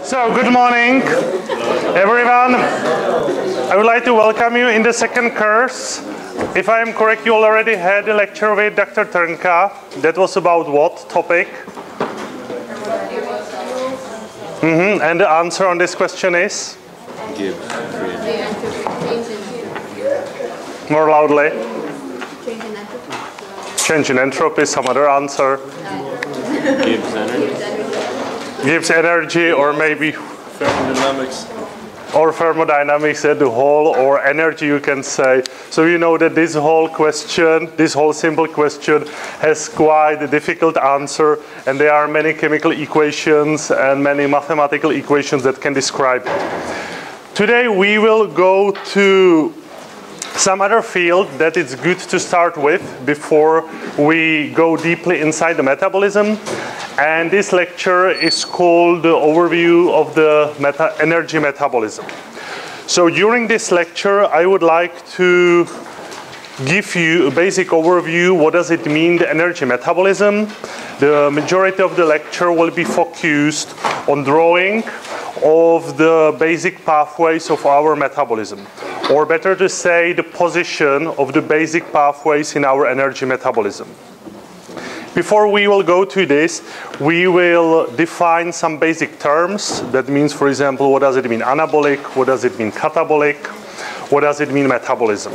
So, good morning, everyone. I would like to welcome you in the second course. If I am correct, you already had a lecture with Dr. Trnka. That was about what topic? And the answer on this question is? More loudly. Change in entropy, some other answer. Gives energy. Gives energy, or maybe Thermodynamics. Or thermodynamics at the whole, or energy, you can say. So you know that this whole question, this whole simple question, has quite a difficult answer, and there are many chemical equations and many mathematical equations that can describe it. Today we will go to some other field that it's good to start with before we go deeply inside the metabolism. And this lecture is called the Overview of the Energy Metabolism. So during this lecture, I would like to give you a basic overview. What does it mean, the energy metabolism? The majority of the lecture will be focused on drawing of the basic pathways of our metabolism. Or better to say, the position of the basic pathways in our energy metabolism. Before we will go to this, we will define some basic terms. That means, for example, what does it mean anabolic? What does it mean catabolic? What does it mean metabolism?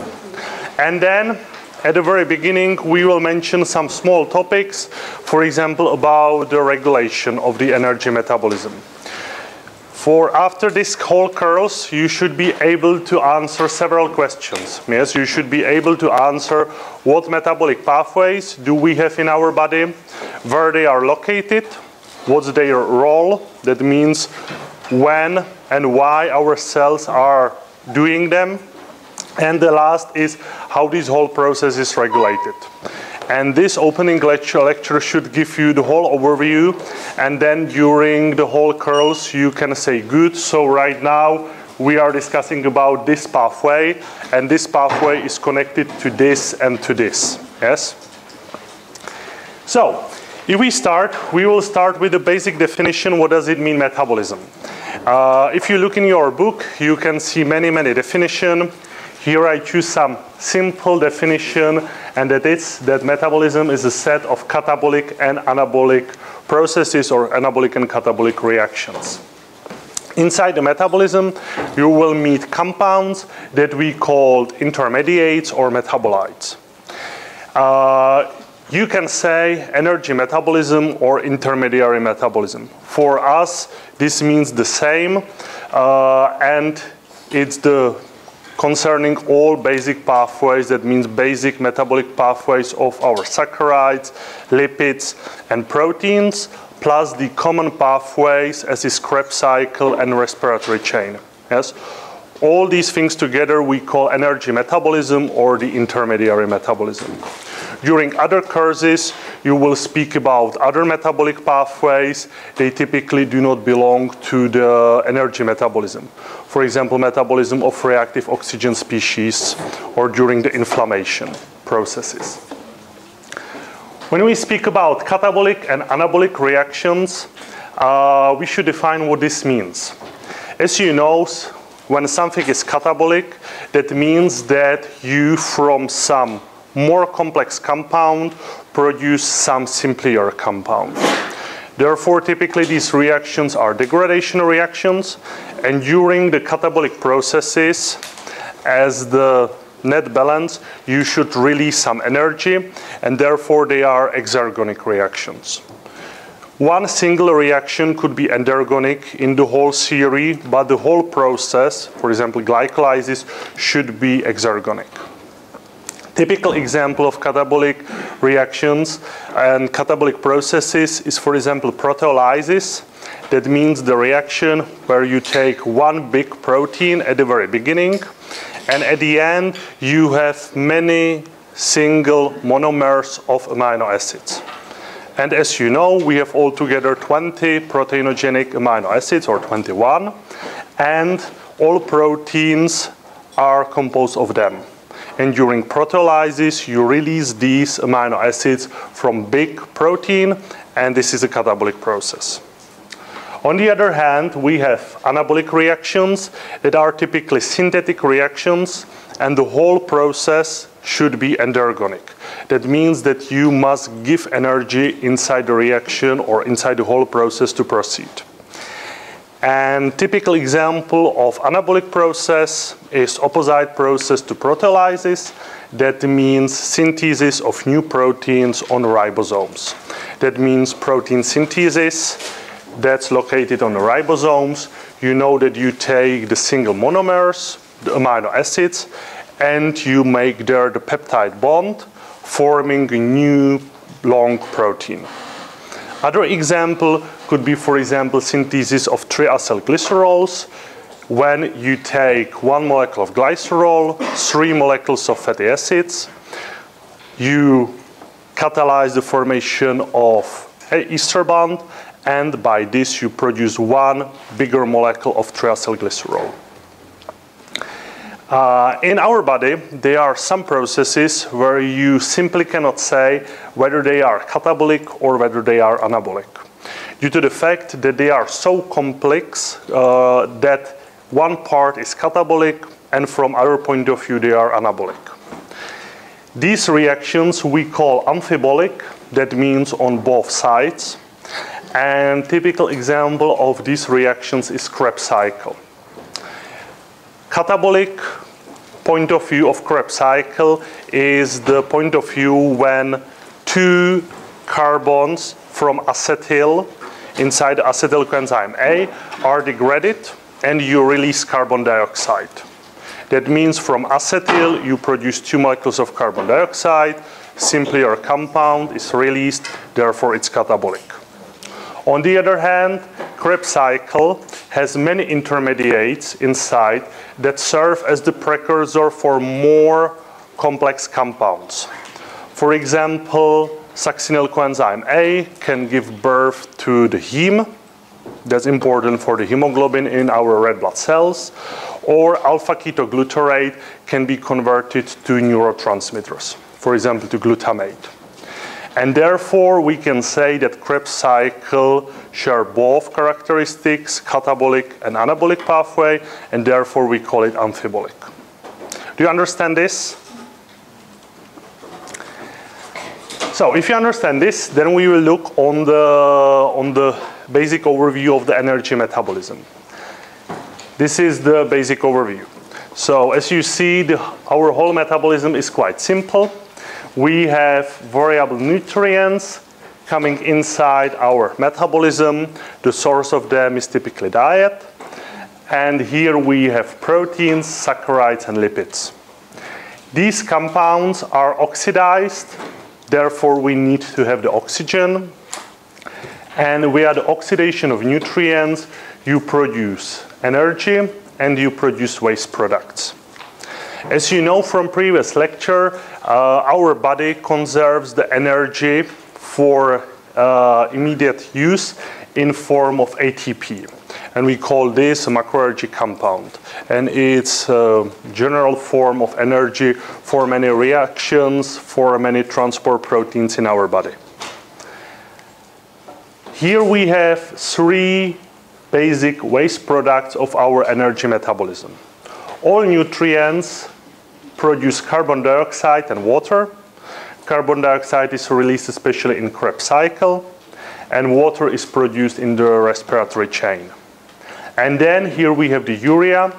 And then, at the very beginning, we will mention some small topics, for example, about the regulation of the energy metabolism. For after this whole course, you should be able to answer several questions. Yes, you should be able to answer what metabolic pathways do we have in our body, where they are located, what's their role, that means when and why our cells are doing them, and the last is how this whole process is regulated. And this opening lecture should give you the whole overview, and then during the whole course you can say good. So right now we are discussing about this pathway, and this pathway is connected to this and to this. Yes? So if we start, we will start with the basic definition. What does it mean metabolism? If you look in your book, you can see many definitions. Here I choose some simple definition, and that is that metabolism is a set of catabolic and anabolic processes, or anabolic and catabolic reactions. Inside the metabolism, you will meet compounds that we call intermediates or metabolites. You can say energy metabolism or intermediary metabolism. For us, this means the same, and it's the concerning all basic pathways. That means basic metabolic pathways of our saccharides, lipids, and proteins, plus the common pathways as is Krebs cycle and respiratory chain. Yes? All these things together we call energy metabolism or the intermediary metabolism. During other courses, you will speak about other metabolic pathways. They typically do not belong to the energy metabolism. For example, metabolism of reactive oxygen species, or during the inflammation processes. When we speak about catabolic and anabolic reactions, we should define what this means. As you know, when something is catabolic, that means that you, from some more complex compound, produce some simpler compound. Therefore, typically these reactions are degradation reactions, and during the catabolic processes, as the net balance, you should release some energy, and therefore they are exergonic reactions. One single reaction could be endergonic in the whole series, but the whole process, for example glycolysis, should be exergonic. Typical example of catabolic reactions and catabolic processes is, for example, proteolysis. That means the reaction where you take one big protein at the very beginning, and at the end you have many single monomers of amino acids. And as you know, we have altogether 20 proteinogenic amino acids, or 21, and all proteins are composed of them. And during proteolysis, you release these amino acids from big protein, and this is a catabolic process. On the other hand, we have anabolic reactions that are typically synthetic reactions, and the whole process should be endergonic. That means that you must give energy inside the reaction or inside the whole process to proceed. And typical example of anabolic process is opposite process to proteolysis. That means synthesis of new proteins on ribosomes. That means protein synthesis that's located on the ribosomes. You know that you take the single monomers, the amino acids, and you make there the peptide bond, forming a new long protein. Other example could be, for example, synthesis of triacylglycerols, when you take 1 molecule of glycerol, 3 molecules of fatty acids, you catalyze the formation of an ester bond, and by this you produce 1 bigger molecule of triacylglycerol. In our body, there are some processes where you simply cannot say whether they are catabolic or whether they are anabolic, due to the fact that they are so complex that one part is catabolic and from our point of view they are anabolic. These reactions we call amphibolic, that means on both sides, and typical example of these reactions is Krebs cycle. Catabolic point of view of Krebs cycle is the point of view when 2 carbons from acetyl inside acetyl coenzyme A are degraded and you release carbon dioxide. That means from acetyl you produce 2 molecules of carbon dioxide, simply your compound is released, therefore it's catabolic. On the other hand, Krebs cycle has many intermediates inside that serve as the precursor for more complex compounds. For example, succinyl coenzyme A can give birth to the heme. That's important for the hemoglobin in our red blood cells. Or alpha-ketoglutarate can be converted to neurotransmitters, for example, to glutamate. And therefore, we can say that Krebs cycle share both characteristics, catabolic and anabolic pathway, and therefore we call it amphibolic. Do you understand this? So if you understand this, then we will look on the basic overview of the energy metabolism. This is the basic overview. So as you see, our whole metabolism is quite simple. We have variable nutrients coming inside our metabolism. The source of them is typically diet. And here we have proteins, saccharides, and lipids. These compounds are oxidized. Therefore, we need to have the oxygen. And via the oxidation of nutrients, you produce energy and you produce waste products. As you know from previous lecture, our body conserves the energy for immediate use in form of ATP. And we call this a macroenergy compound. And it's a general form of energy for many reactions, for many transport proteins in our body. Here we have 3 basic waste products of our energy metabolism. All nutrients produce carbon dioxide and water. Carbon dioxide is released especially in Krebs cycle, and water is produced in the respiratory chain. And then here we have the urea,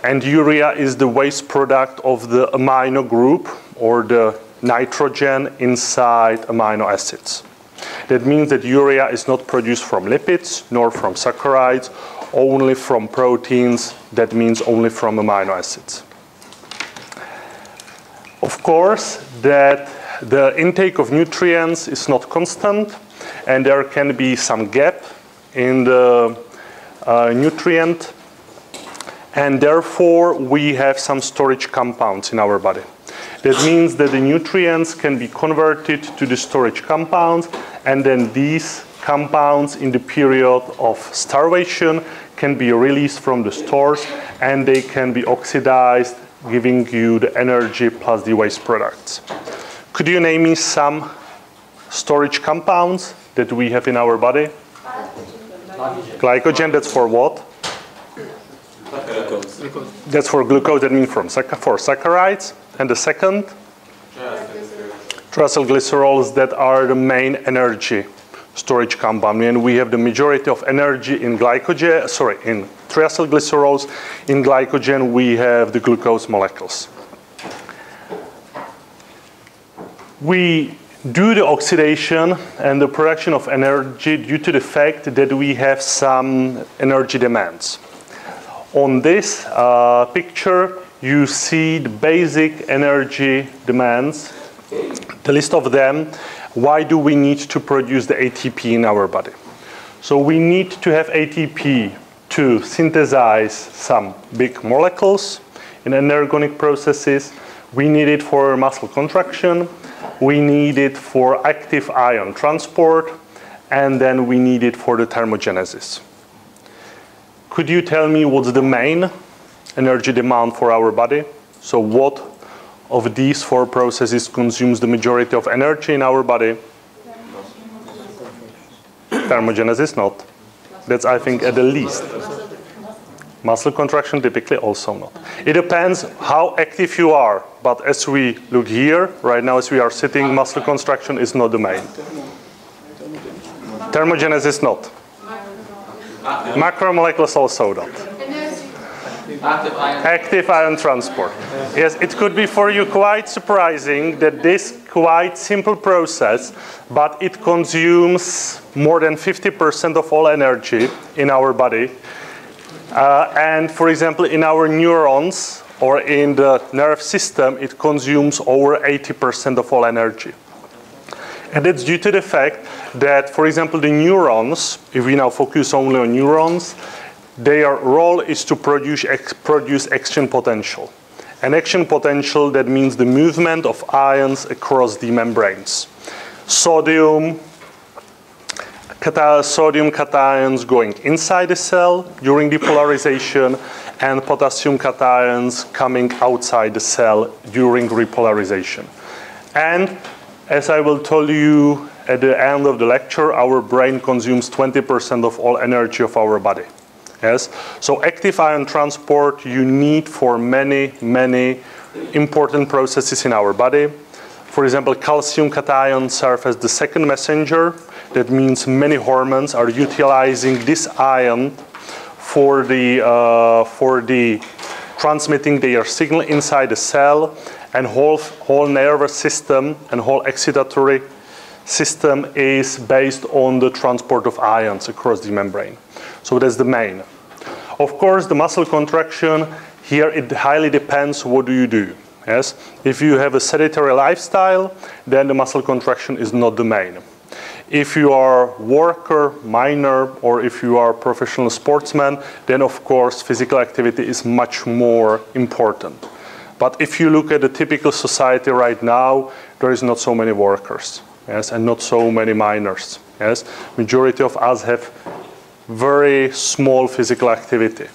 and urea is the waste product of the amino group or the nitrogen inside amino acids. That means that urea is not produced from lipids nor from saccharides, only from proteins, that means only from amino acids. Of course, that the intake of nutrients is not constant, and there can be some gap in the nutrient, and therefore we have some storage compounds in our body. That means that the nutrients can be converted to the storage compounds, and then these compounds in the period of starvation can be released from the stores, and they can be oxidized, giving you the energy plus the waste products. Could you name me some storage compounds that we have in our body? Glycogen, that's for what? Glucose. That's for glucose, that means for saccharides. And the second? Triacylglycerols, that are the main energy storage compound. And we have the majority of energy in glycogen, in triacylglycerols. In glycogen, we have the glucose molecules. We do the oxidation and the production of energy due to the fact that we have some energy demands. On this picture, you see the basic energy demands, the list of them. Why do we need to produce the ATP in our body? So we need to have ATP to synthesize some big molecules in anaerogenic processes. We need it for muscle contraction. We need it for active ion transport. And then we need it for the thermogenesis. Could you tell me what's the main energy demand for our body? So what of these four processes consumes the majority of energy in our body? Thermogenesis, not. That's, I think, at the least. Muscle contraction, typically also not. It depends how active you are. But as we look here, right now as we are sitting, muscle contraction is not the main. Thermogenesis, not. Macromolecules also not. Active ion transport. Yes, it could be for you quite surprising that this quite simple process, but it consumes more than 50% of all energy in our body. And for example, in our neurons or in the nerve system, it consumes over 80% of all energy. And it's due to the fact that, for example, the neurons, if we now focus only on neurons, their role is to produce action potential. And action potential, that means the movement of ions across the membranes. Sodium cations going inside the cell during depolarization, and potassium cations coming outside the cell during repolarization. And as I will tell you at the end of the lecture, our brain consumes 20% of all energy of our body. Yes? So active ion transport you need for many, many important processes in our body. For example, calcium cations serve as the second messenger. That means many hormones are utilizing this ion for the transmitting their signal inside the cell, and whole nervous system and whole excitatory system is based on the transport of ions across the membrane. So that's the main. Of course, the muscle contraction, here it highly depends what do you do. Yes? If you have a sedentary lifestyle, then the muscle contraction is not the main. If you are worker, miner, or if you are professional sportsman, then of course physical activity is much more important. But if you look at the typical society right now, there is not so many workers, yes, and not so many miners. Yes, majority of us have very small physical activity,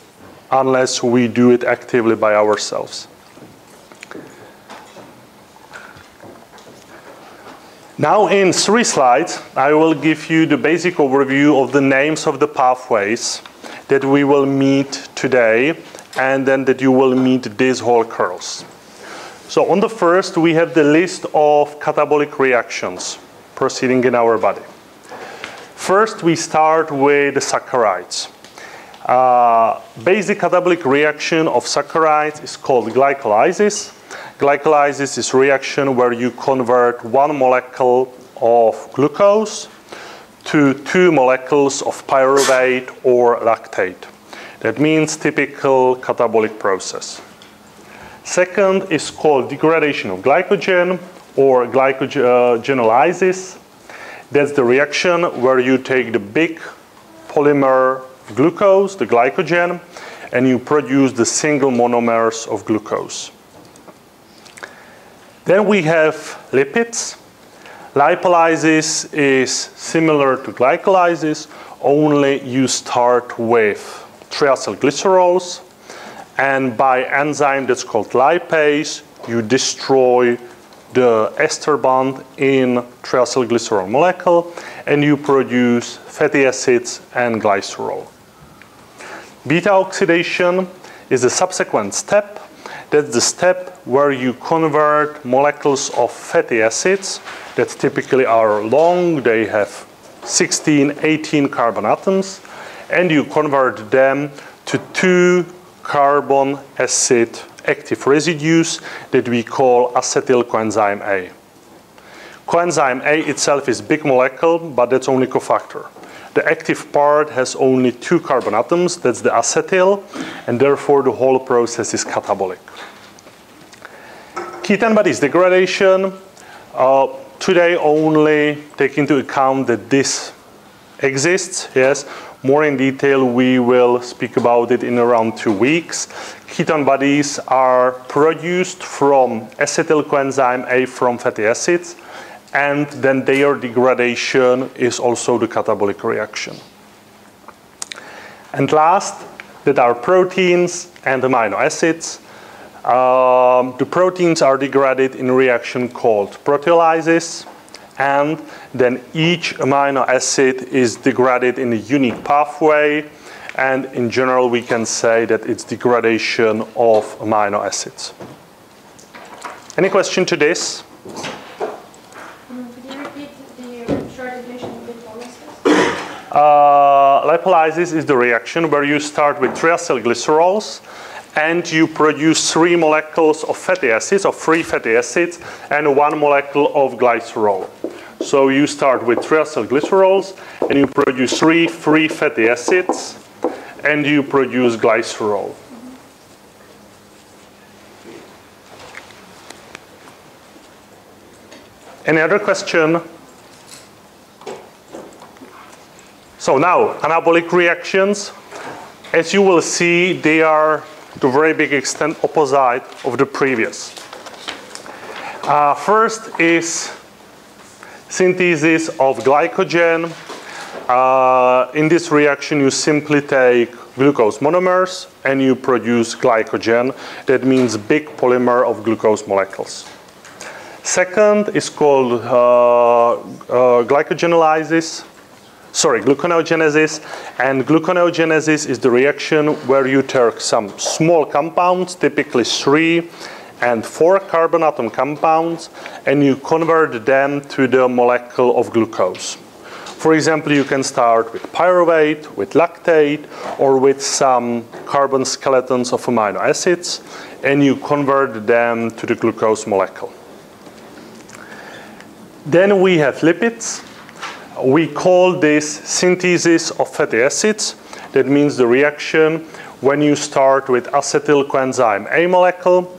unless we do it actively by ourselves. Now in 3 slides, I will give you the basic overview of the names of the pathways that we will meet today, and then that you will meet these whole curls. So on the first, we have the list of catabolic reactions proceeding in our body. First, we start with the saccharides. Basic catabolic reaction of saccharides is called glycolysis. Glycolysis is a reaction where you convert one molecule of glucose to 2 molecules of pyruvate or lactate. That means typical catabolic process. Second is called degradation of glycogen or glycogenolysis. That's the reaction where you take the big polymer glucose, the glycogen, and you produce the single monomers of glucose. Then we have lipids. Lipolysis is similar to glycolysis, only you start with triacylglycerols, and by enzyme that's called lipase, you destroy the ester bond in triacylglycerol molecule, and you produce fatty acids and glycerol. Beta oxidation is a subsequent step. That's the step where you convert molecules of fatty acids that typically are long. They have 16, 18 carbon atoms, and you convert them to 2 carbon acid active residues that we call acetyl coenzyme A. Coenzyme A itself is big molecule, but that's only cofactor. The active part has only 2 carbon atoms, that's the acetyl, and therefore the whole process is catabolic. Ketone bodies degradation, today only take into account that this exists, yes. More in detail, we will speak about it in around 2 weeks. Ketone bodies are produced from acetyl coenzyme A from fatty acids, and then their degradation is also the catabolic reaction. And last, that are proteins and amino acids. The proteins are degraded in a reaction called proteolysis, and then each amino acid is degraded in a unique pathway, and in general we can say that it's degradation of amino acids. Any question to this? Could you repeat the short definition of lipolysis? Lipolysis is the reaction where you start with triacylglycerols and you produce 3 molecules of fatty acids, or 3 fatty acids, and 1 molecule of glycerol. So you start with triacylglycerols and you produce 3 free fatty acids and you produce glycerol. Any other question? So now, anabolic reactions. As you will see, they are to a very big extent opposite of the previous. First is synthesis of glycogen. In this reaction, you simply take glucose monomers and you produce glycogen. That means big polymer of glucose molecules. Second is called gluconeogenesis, and gluconeogenesis is the reaction where you take some small compounds, typically 3 and 4 carbon atom compounds, and you convert them to the molecule of glucose. For example, you can start with pyruvate, with lactate, or with some carbon skeletons of amino acids, and you convert them to the glucose molecule. Then we have lipids. We call this synthesis of fatty acids. That means the reaction when you start with acetyl coenzyme A molecule,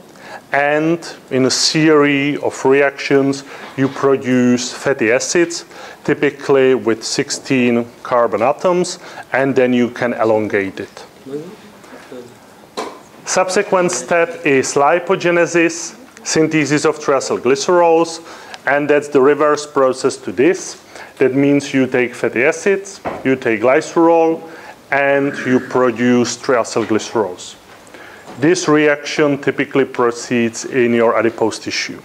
and in a series of reactions you produce fatty acids, typically with 16 carbon atoms, and then you can elongate it. Subsequent step is lipogenesis, synthesis of triacylglycerols, and that's the reverse process to this. That means you take fatty acids, you take glycerol, and you produce triacylglycerols. This reaction typically proceeds in your adipose tissue.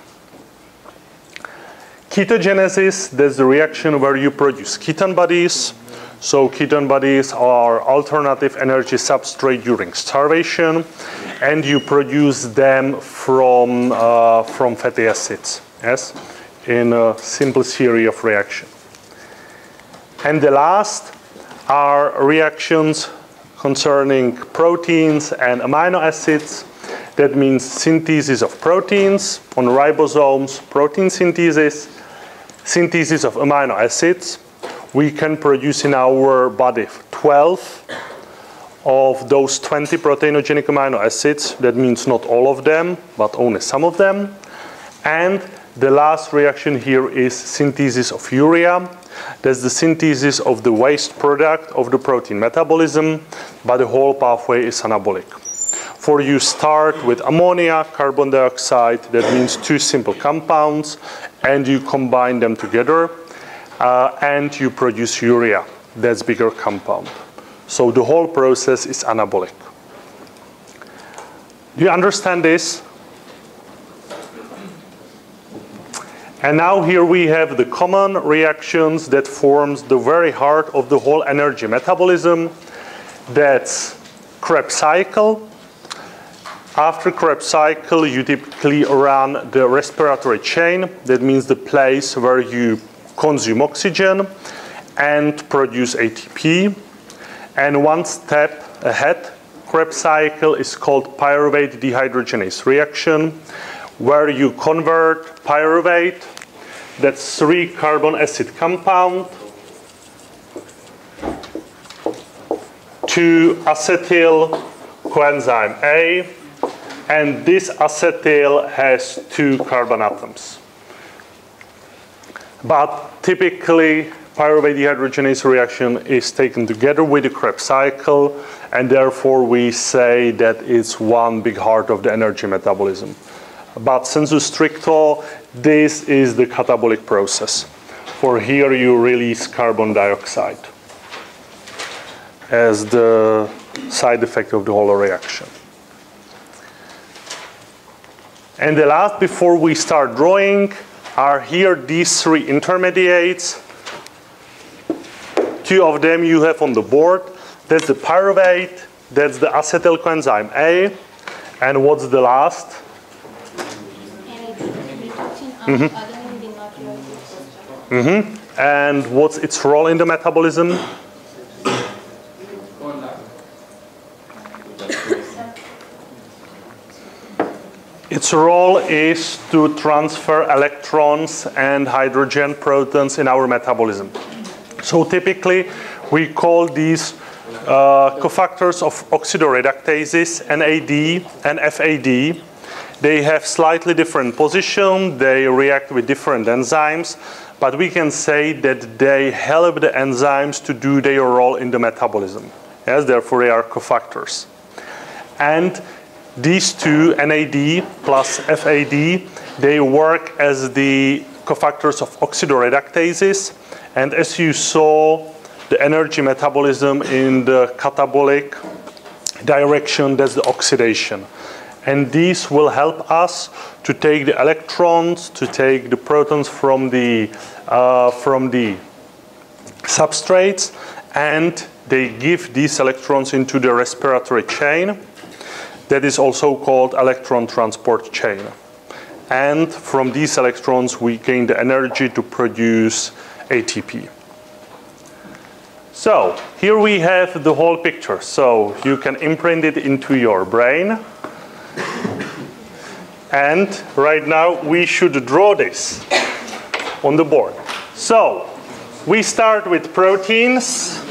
Ketogenesis, that's the reaction where you produce ketone bodies. So ketone bodies are alternative energy substrate during starvation, and you produce them from fatty acids, yes, in a simple series of reactions. And the last are reactions concerning proteins and amino acids. That means synthesis of proteins on ribosomes, protein synthesis, synthesis of amino acids. We can produce in our body 12 of those 20 proteinogenic amino acids. That means not all of them, but only some of them. And the last reaction here is synthesis of urea. That's the synthesis of the waste product of the protein metabolism, but the whole pathway is anabolic. For you start with ammonia, carbon dioxide, that means 2 simple compounds, and you combine them together, and you produce urea, that's bigger compound. So the whole process is anabolic. Do you understand this? And now here we have the common reactions that forms the very heart of the whole energy metabolism. That's Krebs cycle. After Krebs cycle, you typically run the respiratory chain. That means the place where you consume oxygen and produce ATP. And one step ahead, Krebs cycle is called pyruvate dehydrogenase reaction, where you convert pyruvate, that's 3 carbon acid compound, to acetyl coenzyme A, and this acetyl has 2 carbon atoms. But typically, pyruvate dehydrogenase reaction is taken together with the Krebs cycle, and therefore we say that it's one big heart of the energy metabolism. But sensu stricto, this is the catabolic process. For here you release carbon dioxide as the side effect of the whole reaction. And the last, before we start drawing, are here these 3 intermediates. 2 of them you have on the board. That's the pyruvate, that's the acetyl coenzyme A, and what's the last? And what's its role in the metabolism? Its role is to transfer electrons and hydrogen protons in our metabolism. So typically, we call these cofactors of oxidoreductases, NAD and FAD. They have slightly different position. They react with different enzymes. But we can say that they help the enzymes to do their role in the metabolism. Yes, therefore, they are cofactors. And these 2, NAD plus FAD, they work as the cofactors of oxidoreductases. And as you saw, the energy metabolism in the catabolic direction, that's the oxidation. And these will help us to take the electrons, to take the protons from the substrates, and they give these electrons into the respiratory chain. That is also called electron transport chain. And from these electrons, we gain the energy to produce ATP. So here we have the whole picture. So you can imprint it into your brain. And right now, we should draw this on the board. So we start with proteins.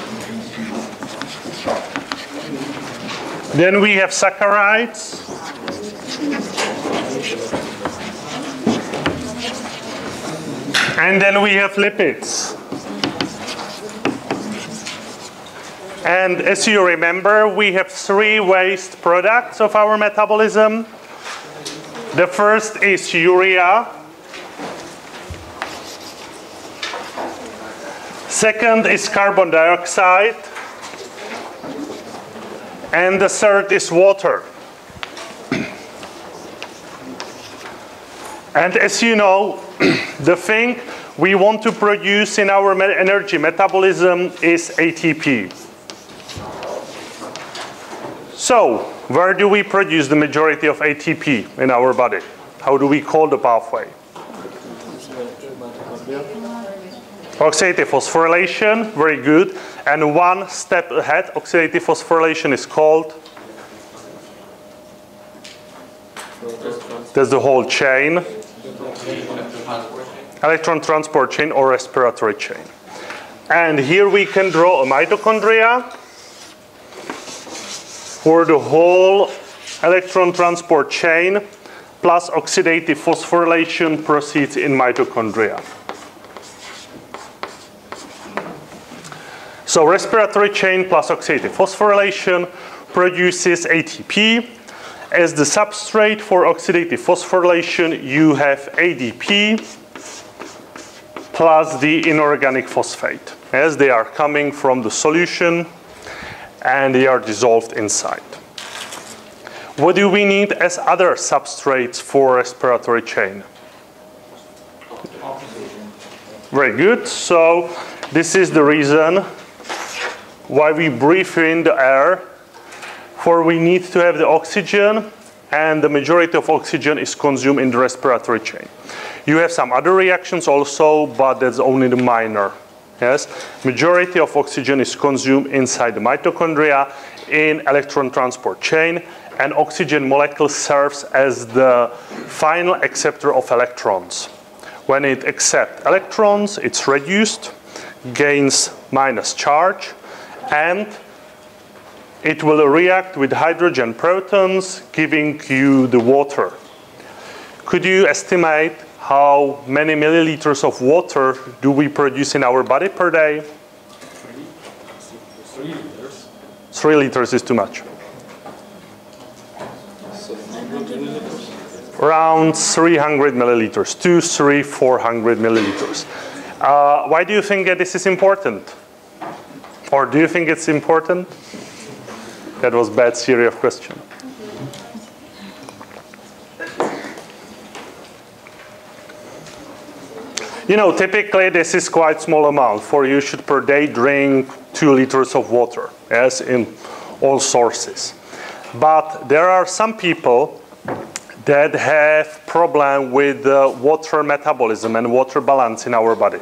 Then we have saccharides. And then we have lipids. And as you remember, we have 3 waste products of our metabolism. The first is urea. Second is carbon dioxide. And the third is water. And as you know, the thing we want to produce in our energy metabolism is ATP. So, where do we produce the majority of ATP in our body? How do we call the pathway? Oxidative phosphorylation, very good. And one step ahead, oxidative phosphorylation is called? That's the whole chain. Electron transport chain or respiratory chain. And here we can draw a mitochondria for the whole electron transport chain plus oxidative phosphorylation proceeds in mitochondria. So respiratory chain plus oxidative phosphorylation produces ATP. As the substrate for oxidative phosphorylation, you have ADP plus the inorganic phosphate, as they are coming from the solution and they are dissolved inside. What do we need as other substrates for respiratory chain? Very good. So this is the reason why we breathe in the air. For we need to have the oxygen, and the majority of oxygen is consumed in the respiratory chain. You have some other reactions also, but that's only the minor. Yes, majority of oxygen is consumed inside the mitochondria in electron transport chain, and oxygen molecule serves as the final acceptor of electrons. When it accepts electrons, it's reduced, gains minus charge, and it will react with hydrogen protons, giving you the water. Could you estimate how many milliliters of water do we produce in our body per day? 3 liters. 3 liters is too much. 700 milliliters. Around 300 milliliters, 400 milliliters. Why do you think that this is important? Or do you think it's important? That was a bad series of questions. You know, typically this is quite small amount. For you should per day drink 2 liters of water, as in all sources. But there are some people that have problem with water metabolism and water balance in our body.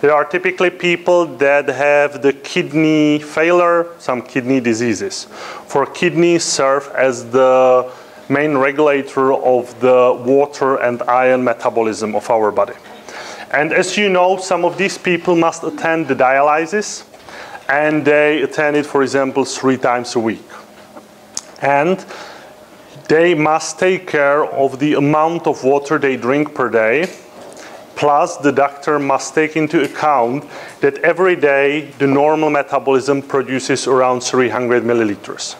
There are typically people that have the kidney failure, some kidney diseases. For kidneys serve as the main regulator of the water and ion metabolism of our body. And as you know, some of these people must attend the dialysis, and they attend it, for example, 3 times a week. And they must take care of the amount of water they drink per day, plus the doctor must take into account that every day the normal metabolism produces around 300 milliliters.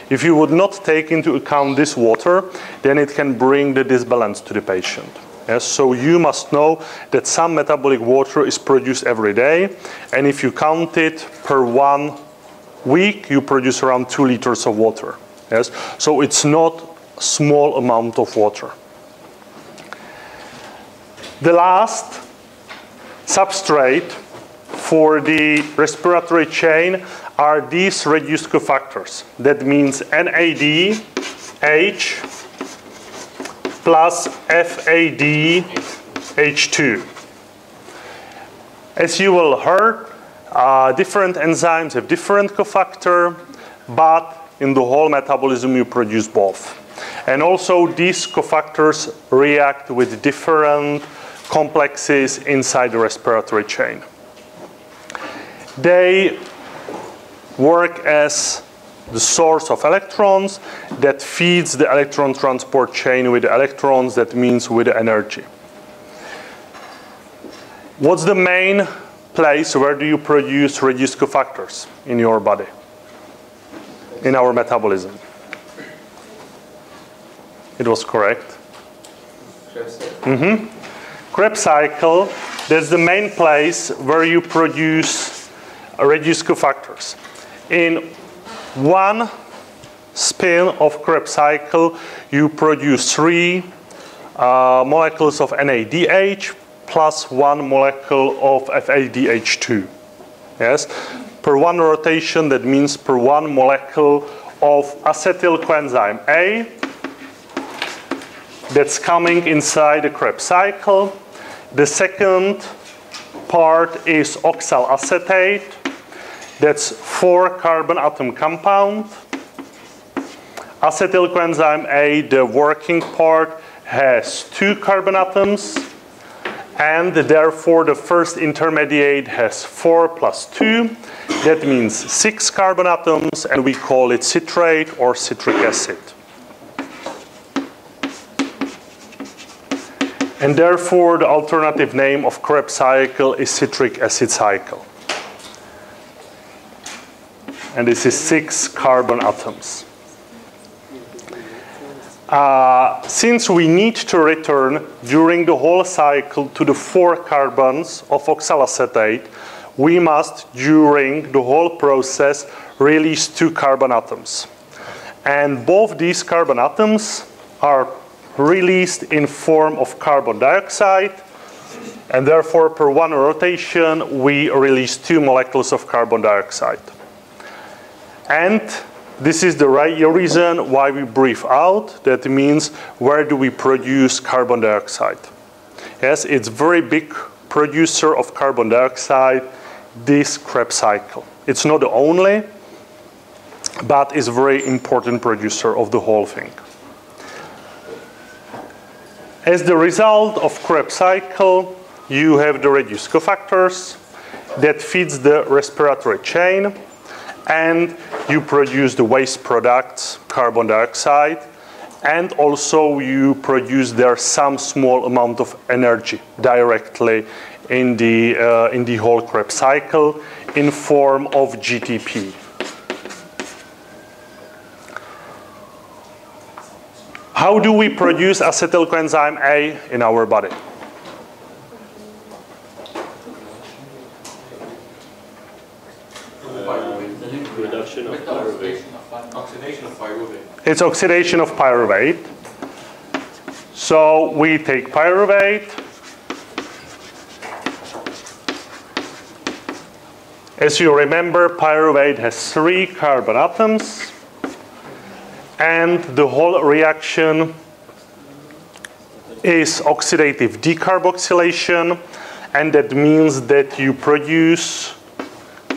If you would not take into account this water, then it can bring the disbalance to the patient. Yes, so you must know that some metabolic water is produced every day, and if you count it per 1 week, you produce around 2 liters of water. Yes, so it's not a small amount of water. The last substrate for the respiratory chain are these reduced cofactors. That means NADH plus FADH2. As you will heard, different enzymes have different cofactor, but in the whole metabolism you produce both. And also these cofactors react with different complexes inside the respiratory chain. They work as the source of electrons that feeds the electron transport chain with electrons, that means with energy. What's the main place where do you produce reduced cofactors in your body, in our metabolism? It was correct. Krebs cycle, that's the main place where you produce reduced cofactors. In 1 spin of Krebs cycle, you produce 3 molecules of NADH plus 1 molecule of FADH2. Yes, per 1 rotation, that means per 1 molecule of acetyl coenzyme A that's coming inside the Krebs cycle. The second part is oxalacetate. That's 4 carbon atom compound. Acetyl coenzyme A, the working part, has 2 carbon atoms, and therefore the first intermediate has 4 plus 2. That means 6 carbon atoms, and we call it citrate or citric acid. And therefore the alternative name of Krebs cycle is citric acid cycle. And this is 6 carbon atoms. Since we need to return during the whole cycle to the 4 carbons of oxalacetate, we must, during the whole process, release 2 carbon atoms. And both these carbon atoms are released in form of carbon dioxide And therefore, per one rotation, we release 2 molecules of carbon dioxide. And this is the reason why we breathe out. That means, where do we produce carbon dioxide? Yes, it's very big producer of carbon dioxide, this Krebs cycle. It's not the only, but it's a very important producer of the whole thing. As the result of Krebs cycle, you have the reduced cofactors that feeds the respiratory chain, and you produce the waste products, carbon dioxide, and also you produce there some small amount of energy directly in the whole Krebs cycle in form of GTP. How do we produce acetyl coenzyme A in our body? Reduction of pyruvate. Oxidation of pyruvate. It's oxidation of pyruvate. So we take pyruvate. As you remember, pyruvate has 3 carbon atoms. And the whole reaction is oxidative decarboxylation. And that means that you produce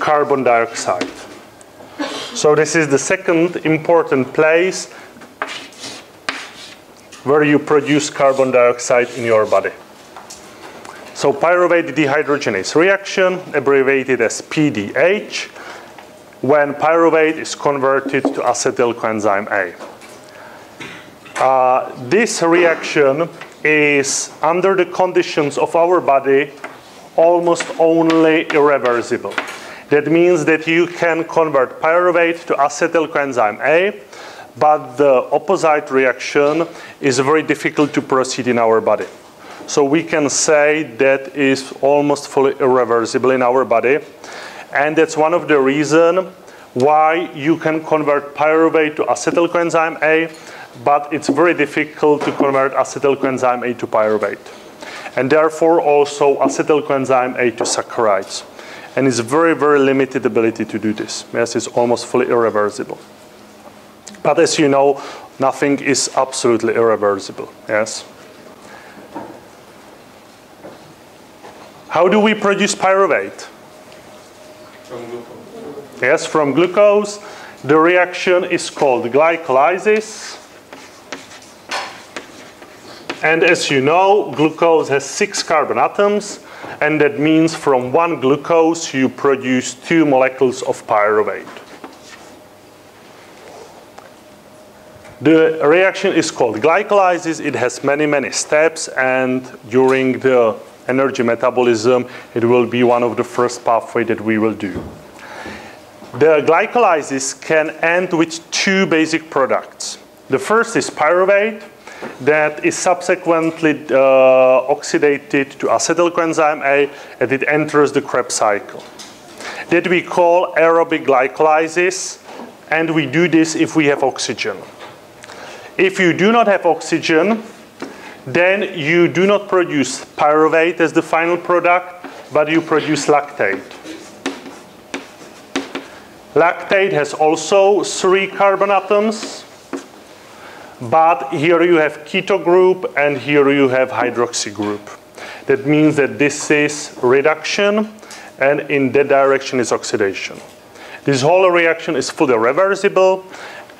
carbon dioxide. So this is the second important place where you produce carbon dioxide in your body. So pyruvate dehydrogenase reaction, abbreviated as PDH, when pyruvate is converted to acetyl coenzyme A. This reaction is, under the conditions of our body, almost only irreversible. That means that you can convert pyruvate to acetyl coenzyme A, but the opposite reaction is very difficult to proceed in our body. So we can say that is almost fully irreversible in our body. And that's one of the reasons why you can convert pyruvate to acetyl coenzyme A, but it's very difficult to convert acetyl coenzyme A to pyruvate. And therefore also acetyl coenzyme A to saccharides. And it's very, very limited ability to do this. Yes, it's almost fully irreversible. But as you know, nothing is absolutely irreversible. Yes. How do we produce pyruvate? From glucose. Yes, from glucose. The reaction is called glycolysis. And as you know, glucose has 6 carbon atoms. And that means from one glucose, you produce 2 molecules of pyruvate. The reaction is called glycolysis. It has many, many steps. And during the energy metabolism, it will be one of the first pathways that we will do. The glycolysis can end with 2 basic products. The first is pyruvate, that is subsequently oxidated to acetyl coenzyme A, and it enters the Krebs cycle. That we call aerobic glycolysis, and we do this if we have oxygen. If you do not have oxygen, then you do not produce pyruvate as the final product, but you produce lactate. Lactate has also 3 carbon atoms. But here you have keto group, and here you have hydroxy group. That means that this is reduction, and in that direction is oxidation. This whole reaction is fully reversible,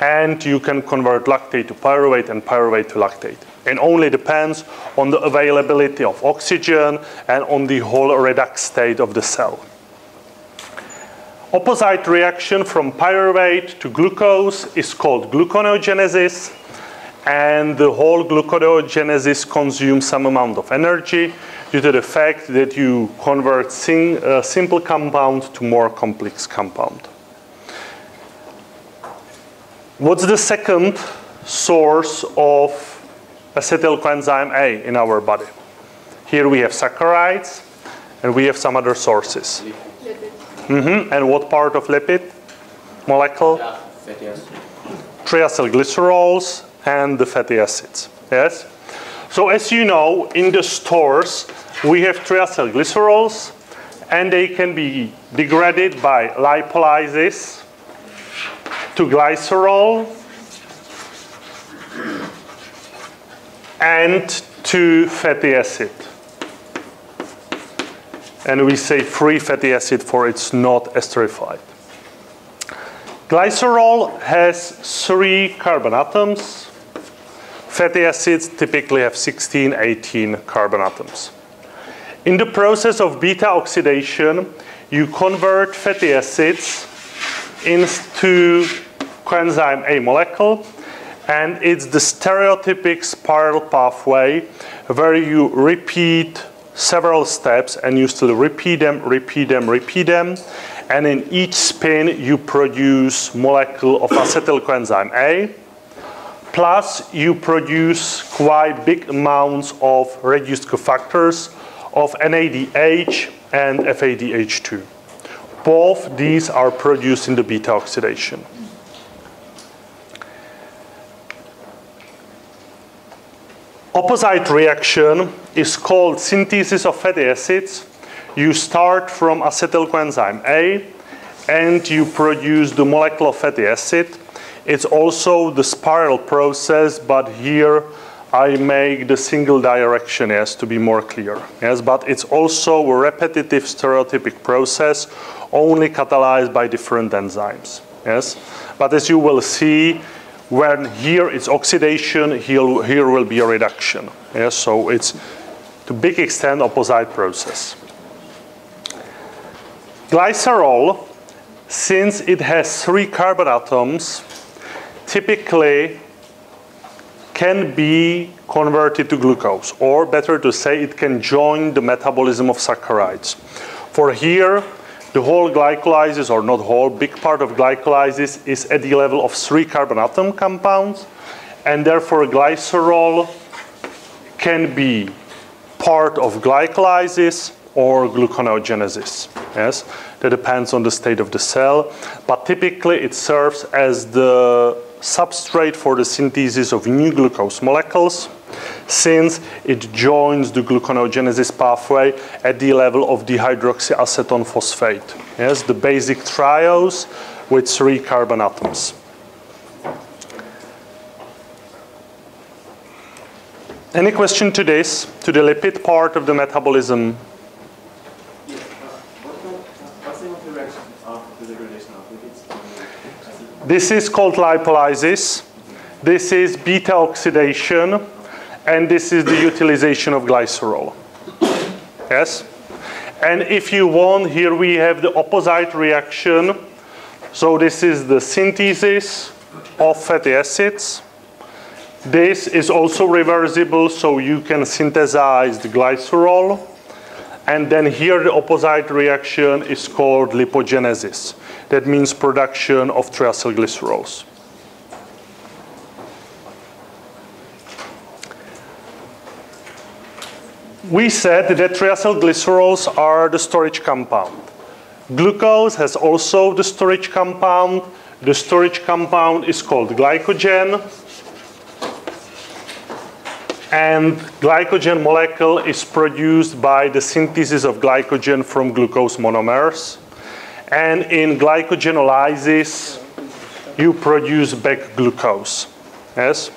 and you can convert lactate to pyruvate and pyruvate to lactate. It only depends on the availability of oxygen and on the whole redox state of the cell. Opposite reaction from pyruvate to glucose is called gluconeogenesis. And the whole gluconeogenesis consumes some amount of energy due to the fact that you convert simple compound to more complex compound. What's the second source of acetyl coenzyme A in our body? Here we have saccharides, and we have some other sources. And what part of lipid molecule? Fatty acid. Triacylglycerols and the fatty acids. Yes? So as you know, in the stores, we have triacylglycerols, and they can be degraded by lipolysis to glycerol and to fatty acid. And we say free fatty acid for it's not esterified. Glycerol has 3 carbon atoms. Fatty acids typically have 16, 18 carbon atoms. In the process of beta oxidation, you convert fatty acids into coenzyme A molecule, and it's the stereotypic spiral pathway where you repeat several steps and you still repeat them, and in each spin you produce molecule of acetyl coenzyme A, plus you produce quite big amounts of reduced cofactors of NADH and FADH2. Both these are produced in the beta oxidation. Opposite reaction is called synthesis of fatty acids. You start from acetyl coenzyme A and you produce the molecule of fatty acid. It's also the spiral process, but here I make the single direction, yes, to be more clear. Yes, but it's also a repetitive stereotypic process, only catalyzed by different enzymes. Yes, but as you will see, when here it's oxidation, here will be a reduction. Yes, so it's to a big extent opposite process. Glycerol, since it has 3 carbon atoms, typically can be converted to glucose, or better to say, it can join the metabolism of saccharides. For here, the whole glycolysis, or not whole, big part of glycolysis is at the level of 3 carbon atom compounds, and therefore glycerol can be part of glycolysis or gluconeogenesis. Yes, that depends on the state of the cell, but typically it serves as the substrate for the synthesis of new glucose molecules, since it joins the gluconeogenesis pathway at the level of dehydroxyacetone phosphate. Yes, the basic triose with 3 carbon atoms. Any question to this, to the lipid part of the metabolism? What's the interaction of the degradation of lipids? This is called lipolysis. This is beta oxidation. And this is the utilization of glycerol. Yes? And if you want, here we have the opposite reaction. So this is the synthesis of fatty acids. This is also reversible, so you can synthesize the glycerol. And then here the opposite reaction is called lipogenesis. That means production of triacylglycerols. We said that triacylglycerols are the storage compound. Glucose has also the storage compound. The storage compound is called glycogen. And glycogen molecule is produced by the synthesis of glycogen from glucose monomers. And in glycogenolysis, you produce back glucose. Yes?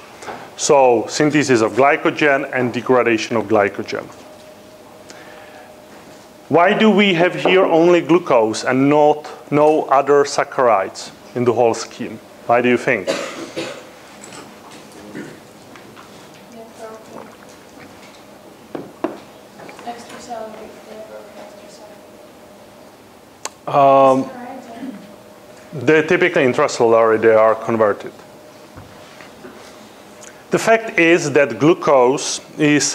So synthesis of glycogen and degradation of glycogen. Why do we have here only glucose and no other saccharides in the whole scheme? Why do you think? They're typically intracellular, they are converted. The fact is that glucose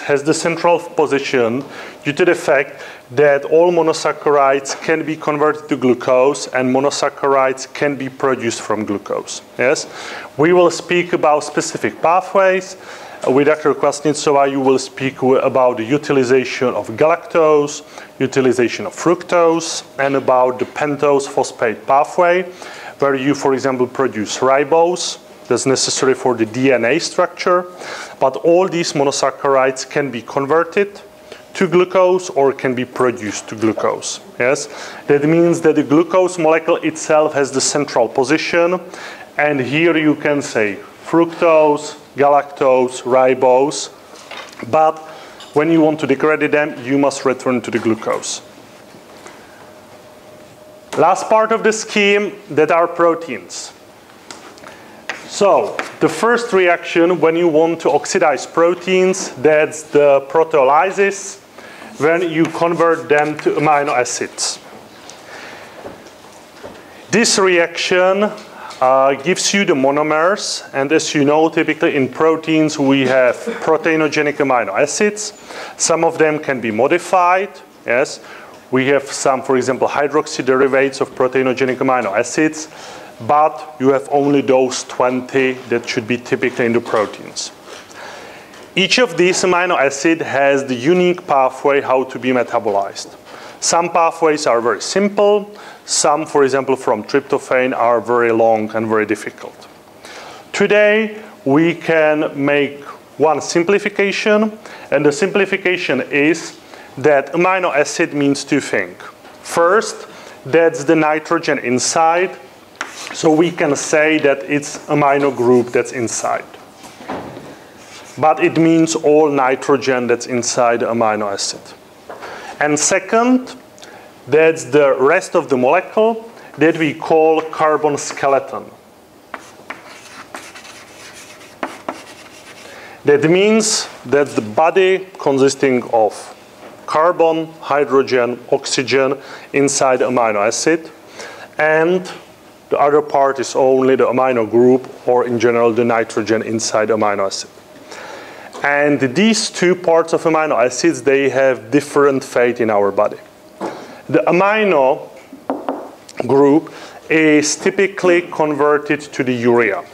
has the central position due to the fact that all monosaccharides can be converted to glucose and monosaccharides can be produced from glucose. Yes? We will speak about specific pathways. With Dr. Kvasnitsova, you will speak about the utilization of galactose, utilization of fructose, and about the pentose phosphate pathway, where you, for example, produce ribose that's necessary for the DNA structure. But all these monosaccharides can be converted to glucose or can be produced to glucose. Yes, that means that the glucose molecule itself has the central position, and here you can say fructose, galactose, ribose, but when you want to degrade them, you must return to the glucose. Last part of the scheme, that are proteins. So the first reaction when you want to oxidize proteins, that's the proteolysis, when you convert them to amino acids. This reaction gives you the monomers, and as you know, typically in proteins we have proteinogenic amino acids. Some of them can be modified, yes. We have some, for example, hydroxy derivatives of proteinogenic amino acids, but you have only those 20 that should be typically in the proteins. Each of these amino acids has the unique pathway how to be metabolized. Some pathways are very simple. Some, for example, from tryptophan are very long and very difficult. Today, we can make one simplification, and the simplification is that amino acid means two things. First, that's the nitrogen inside, so we can say that it's amino group that's inside. But it means all nitrogen that's inside the amino acid. And second, that's the rest of the molecule that we call carbon skeleton. That means that the body consisting of carbon, hydrogen, oxygen inside the amino acid, and the other part is only the amino group, or in general the nitrogen inside the amino acid. And these two parts of amino acids, they have different fate in our body. The amino group is typically converted to the urea.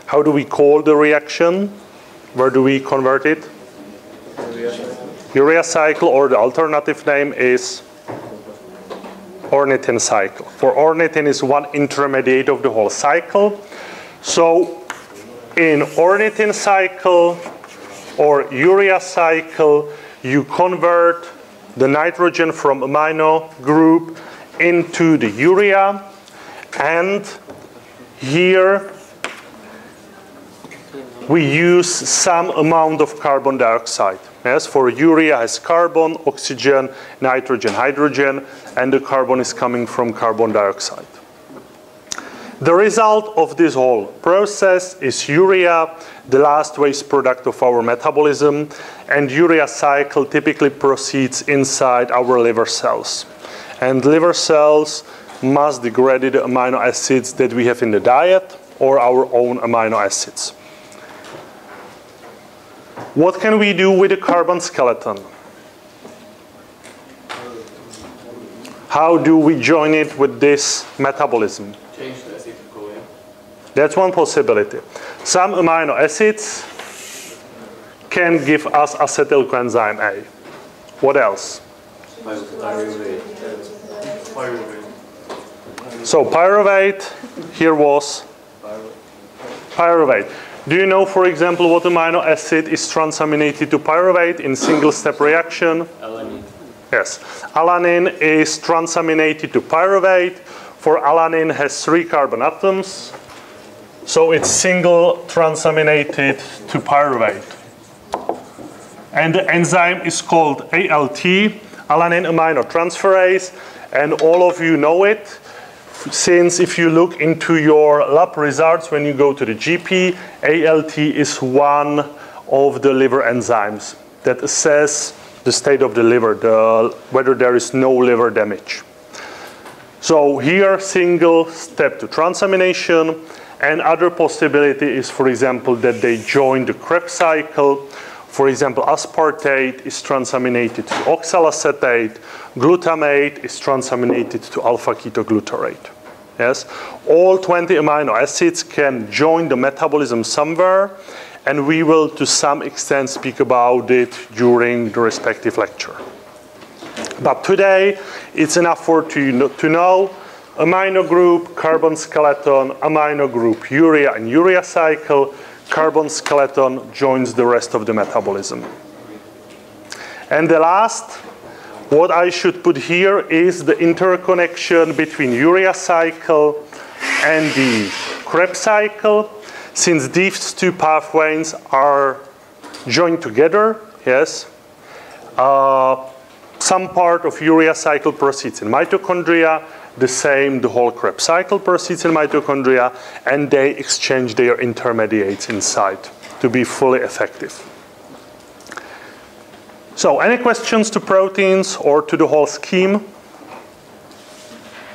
How do we call the reaction? Where do we convert it? Urea cycle, or the alternative name is ornithine cycle. For ornithine is one intermediate of the whole cycle. So in ornithine cycle or urea cycle, you convert the nitrogen from amino group into the urea, and here we use some amount of carbon dioxide. Yes, for urea has carbon, oxygen, nitrogen, hydrogen, and the carbon is coming from carbon dioxide. The result of this whole process is urea, the last waste product of our metabolism, and urea cycle typically proceeds inside our liver cells. And liver cells must degrade the amino acids that we have in the diet or our own amino acids. What can we do with the carbon skeleton? How do we join it with this metabolism? Change the acid to choline. That's one possibility. Some amino acids can give us acetyl coenzyme A. What else? Pyruvate. So pyruvate, here was pyruvate. Do you know, for example, what amino acid is transaminated to pyruvate in single-step reaction? Alanine. Yes. Alanine is transaminated to pyruvate. For alanine has 3 carbon atoms. So it's single transaminated to pyruvate. And the enzyme is called ALT, alanine aminotransferase, and all of you know it, since if you look into your lab results when you go to the GP, ALT is one of the liver enzymes that assess the state of the liver, whether there is no liver damage. So here, single step to transamination, and other possibility is, for example, that they join the Krebs cycle. For example, aspartate is transaminated to oxalacetate, glutamate is transaminated to alpha-ketoglutarate. Yes? All 20 amino acids can join the metabolism somewhere, and we will to some extent speak about it during the respective lecture. But today, it's enough to know amino group, carbon skeleton, amino group, urea and urea cycle, carbon skeleton joins the rest of the metabolism. And the last, what I should put here is the interconnection between urea cycle and the Krebs cycle. Since these two pathways are joined together, yes, some part of urea cycle proceeds in mitochondria, the whole Krebs cycle proceeds in mitochondria, and they exchange their intermediates inside to be fully effective. So, any questions to proteins or to the whole scheme?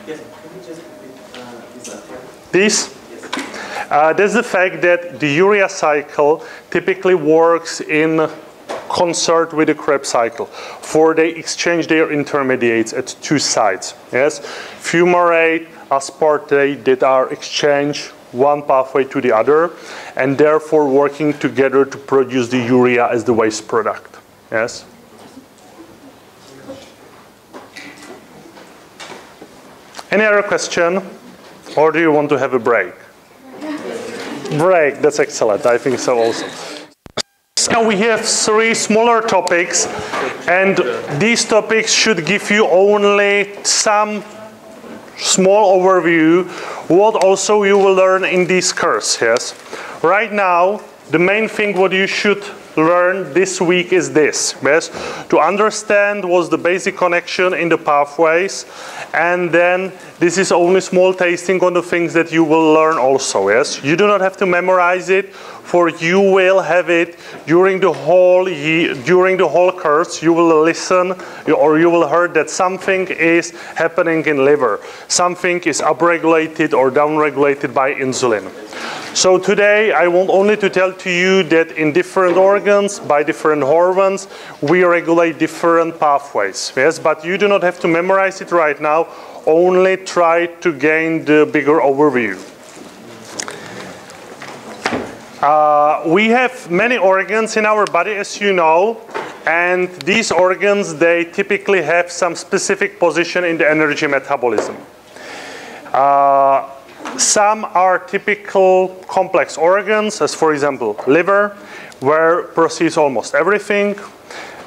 Yes, can you just repeat this up here? This? That's the fact that the urea cycle typically works in concert with the Krebs cycle, for they exchange their intermediates at two sides. Yes, fumarate, aspartate that are exchanged one pathway to the other, and therefore working together to produce the urea as the waste product. Yes. Any other question, or do you want to have a break? Break. That's excellent. I think so also. Now we have 3 smaller topics, and these topics should give you only some small overview what also you will learn in this course. Yes. Right now, the main thing what you should learn this week is this. Yes, to understand what's the basic connection in the pathways, and then this is only small tasting on the things that you will learn also. Yes, you do not have to memorize it, for you will have it during the whole course. You will listen or you will hear that something is happening in liver, something is upregulated or downregulated by insulin. So today I want only to tell to you that in different organs, by different hormones, we regulate different pathways. Yes, but you do not have to memorize it right now, only try to gain the bigger overview. We have many organs in our body, as you know, and these organs, they typically have some specific position in the energy metabolism. Some are typical complex organs, as for example liver, where proceeds almost everything.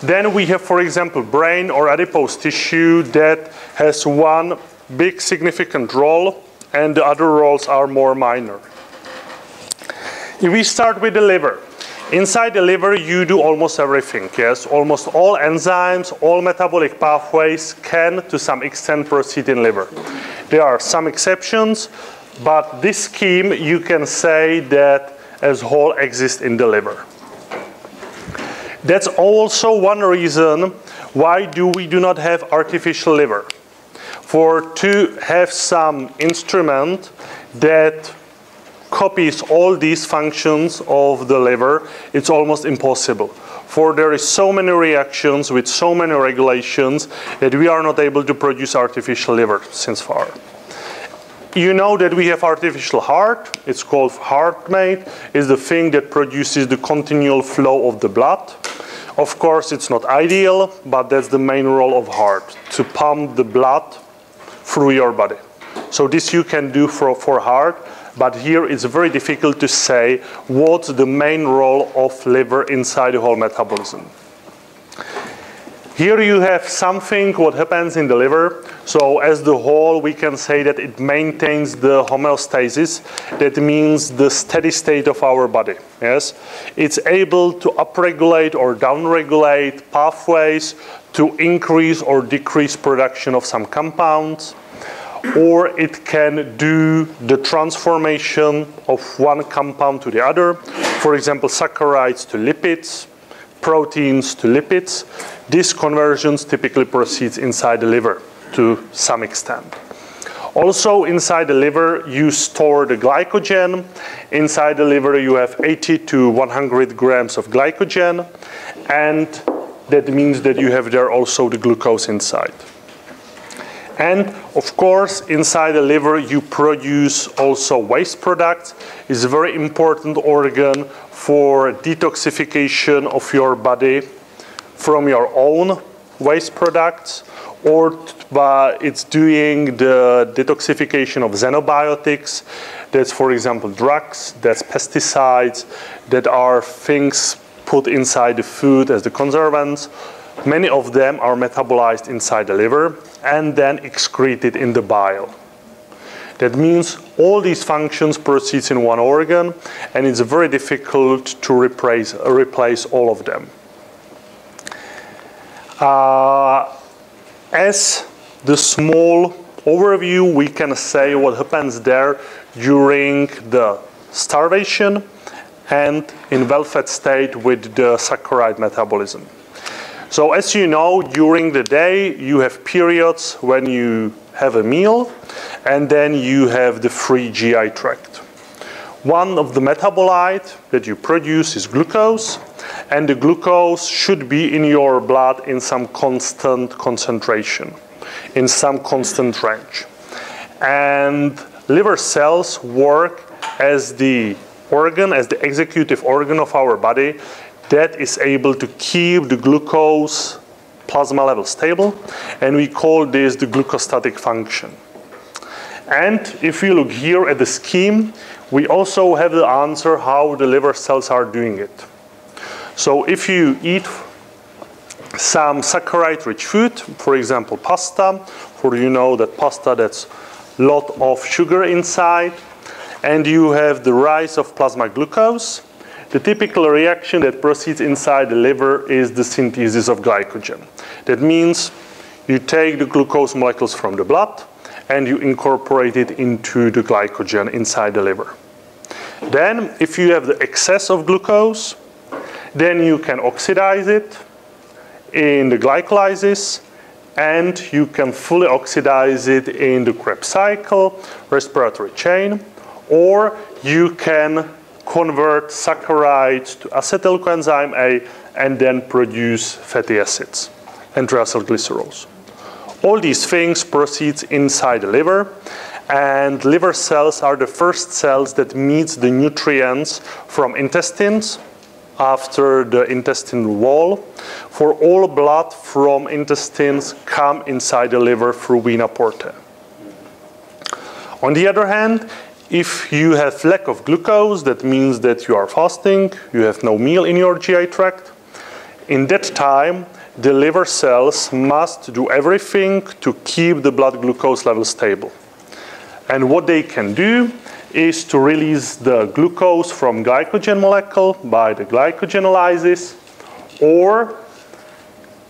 Then we have, for example, brain or adipose tissue that has one big significant role, and the other roles are more minor. If we start with the liver, inside the liver you do almost everything. Yes, almost all enzymes, all metabolic pathways can to some extent proceed in liver. There are some exceptions, but this scheme you can say that as whole exists in the liver. That's also one reason why we do not have artificial liver. For to have some instrument that copies all these functions of the liver, it's almost impossible. For there is so many reactions with so many regulations that we are not able to produce artificial liver since far. You know that we have artificial heart. It's called HeartMate. It's the thing that produces the continual flow of the blood. Of course, it's not ideal, but that's the main role of heart, to pump the blood through your body. So this you can do for heart, but here it's very difficult to say what's the main role of liver inside the whole metabolism. Here you have something what happens in the liver. So as the whole, we can say that it maintains the homeostasis. That means the steady state of our body. Yes, it's able to upregulate or downregulate pathways to increase or decrease production of some compounds, or it can do the transformation of one compound to the other. For example, saccharides to lipids, proteins to lipids. These conversions typically proceeds inside the liver to some extent. Also inside the liver you store the glycogen. Inside the liver you have 80 to 100 grams of glycogen, and that means that you have there also the glucose inside. And of course inside the liver you produce also waste products. It's a very important organ for detoxification of your body from your own waste products, or it's doing the detoxification of xenobiotics. That's, for example, drugs, that's pesticides, that are things put inside the food as the conservants. Many of them are metabolized inside the liver and then excreted in the bile. That means all these functions proceed in one organ, and it's very difficult to replace all of them. As the small overview, we can say what happens there during the starvation and in well-fed state with the saccharide metabolism. So as you know, during the day, you have periods when you have a meal, and then you have the free GI tract. One of the metabolites that you produce is glucose, and the glucose should be in your blood in some constant concentration, in some constant range. And liver cells work as the organ, as the executive organ of our body that is able to keep the glucose plasma level stable, and we call this the glucostatic function. And if you look here at the scheme, we also have the answer how the liver cells are doing it. So if you eat some saccharide-rich food, for example pasta, for you know that pasta, that's a lot of sugar inside, and you have the rise of plasma glucose, the typical reaction that proceeds inside the liver is the synthesis of glycogen. That means you take the glucose molecules from the blood and you incorporate it into the glycogen inside the liver. Then, if you have the excess of glucose, then you can oxidize it in the glycolysis, and you can fully oxidize it in the Krebs cycle, respiratory chain, or you can convert saccharides to acetyl coenzyme A and then produce fatty acids and triacylglycerols. All these things proceed inside the liver, and liver cells are the first cells that meet the nutrients from intestines after the intestinal wall. For all blood from intestines come inside the liver through vena porta. On the other hand, if you have lack of glucose, that means that you are fasting, you have no meal in your GI tract. In that time, the liver cells must do everything to keep the blood glucose level stable. And what they can do is to release the glucose from glycogen molecule by the glycogenolysis, or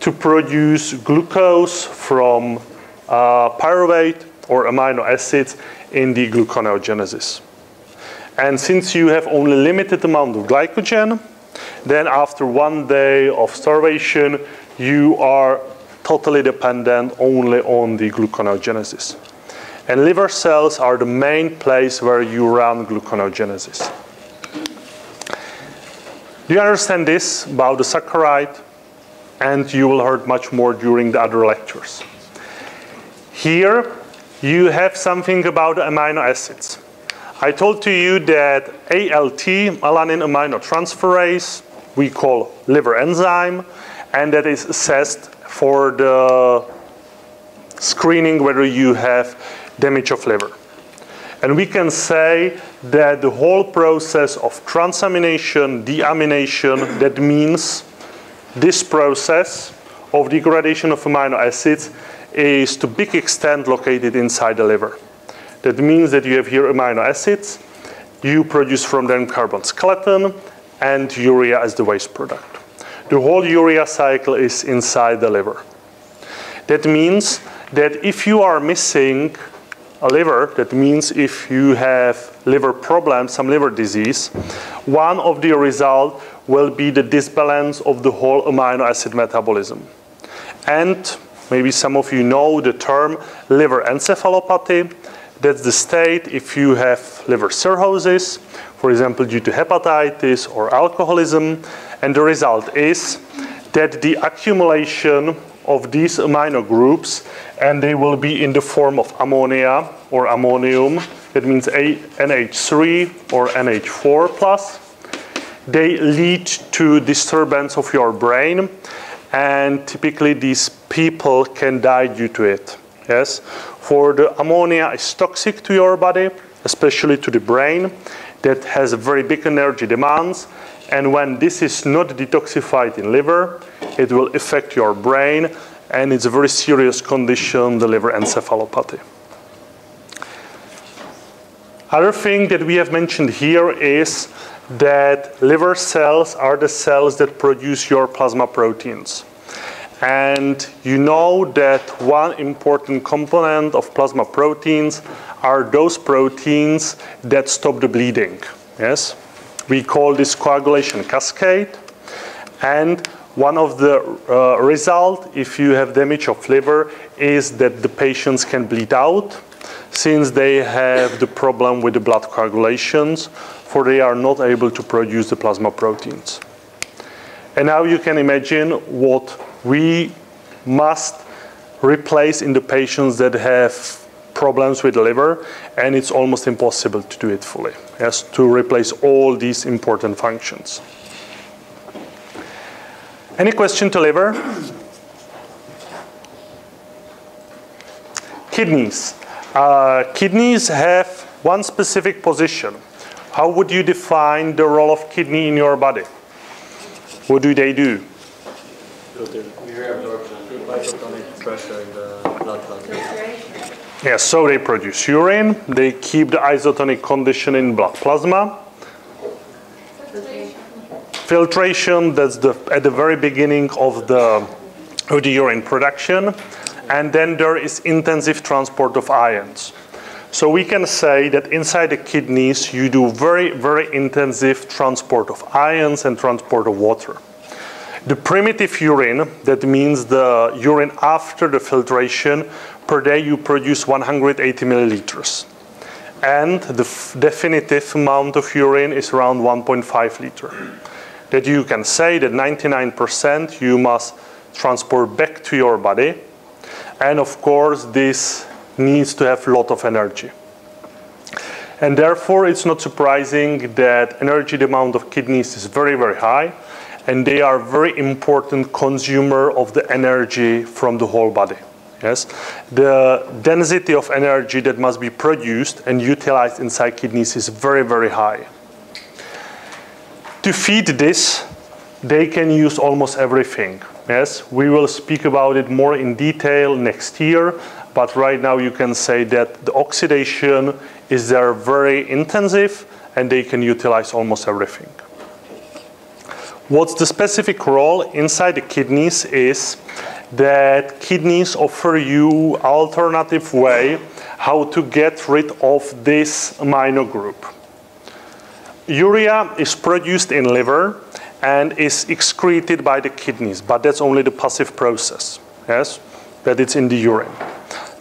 to produce glucose from pyruvate or amino acids in the gluconeogenesis. And since you have only limited amount of glycogen, then after 1 day of starvation, you are totally dependent only on the gluconeogenesis. And liver cells are the main place where you run gluconeogenesis. Do you understand this about the saccharide? And you will hear much more during the other lectures. Here, you have something about the amino acids. I told to you that ALT, alanine aminotransferase, we call liver enzyme, and that is assessed for the screening whether you have damage of liver. And we can say that the whole process of transamination, deamination, that means this process of degradation of amino acids is to big extent located inside the liver. That means that you have here amino acids, you produce from them carbon skeleton, and urea as the waste product. The whole urea cycle is inside the liver. That means that if you are missing a liver, that means if you have liver problems, some liver disease, one of the results will be the disbalance of the whole amino acid metabolism. And maybe some of you know the term liver encephalopathy. That's the state if you have liver cirrhosis, for example, due to hepatitis or alcoholism. And the result is that the accumulation of these amino groups, and they will be in the form of ammonia or ammonium, that means NH3 or NH4+. They lead to disturbance of your brain, and typically these people can die due to it. Yes, for the ammonia is toxic to your body, especially to the brain, that has very big energy demands, and when this is not detoxified in liver, it will affect your brain, and it's a very serious condition, the liver encephalopathy. Other thing that we have mentioned here is that liver cells are the cells that produce your plasma proteins. And you know that one important component of plasma proteins are those proteins that stop the bleeding. Yes? We call this coagulation cascade. And one of the results, if you have damage of liver, is that the patients can bleed out, since they have the problem with the blood coagulations, for they are not able to produce the plasma proteins. And now you can imagine what we must replace in the patients that have problems with the liver, and it's almost impossible to do it fully. Yes, to replace all these important functions. Any question to liver? Kidneys. Kidneys have one specific position. How would you define the role of kidney in your body? What do they do? Pressure in the blood plasma. Yes, so they produce urine, they keep the isotonic condition in blood plasma. Filtration, that's at the very beginning of the urine production. And then there is intensive transport of ions. So we can say that inside the kidneys, you do very, very intensive transport of ions and transport of water. The primitive urine, that means the urine after the filtration, per day you produce 180 milliliters. And the definitive amount of urine is around 1.5 liter. That you can say that 99% you must transport back to your body. And of course, this needs to have a lot of energy. And therefore, it's not surprising that energy demand of kidneys is very, very high. And they are very important consumer of the energy from the whole body. Yes? The density of energy that must be produced and utilized inside kidneys is very, very high. To feed this, they can use almost everything. Yes? We will speak about it more in detail next year, but right now you can say that the oxidation is there very intensive and they can utilize almost everything. What's the specific role inside the kidneys is that kidneys offer you alternative way how to get rid of this amino group. Urea is produced in liver and is excreted by the kidneys, but that's only the passive process, yes, that it's in the urine.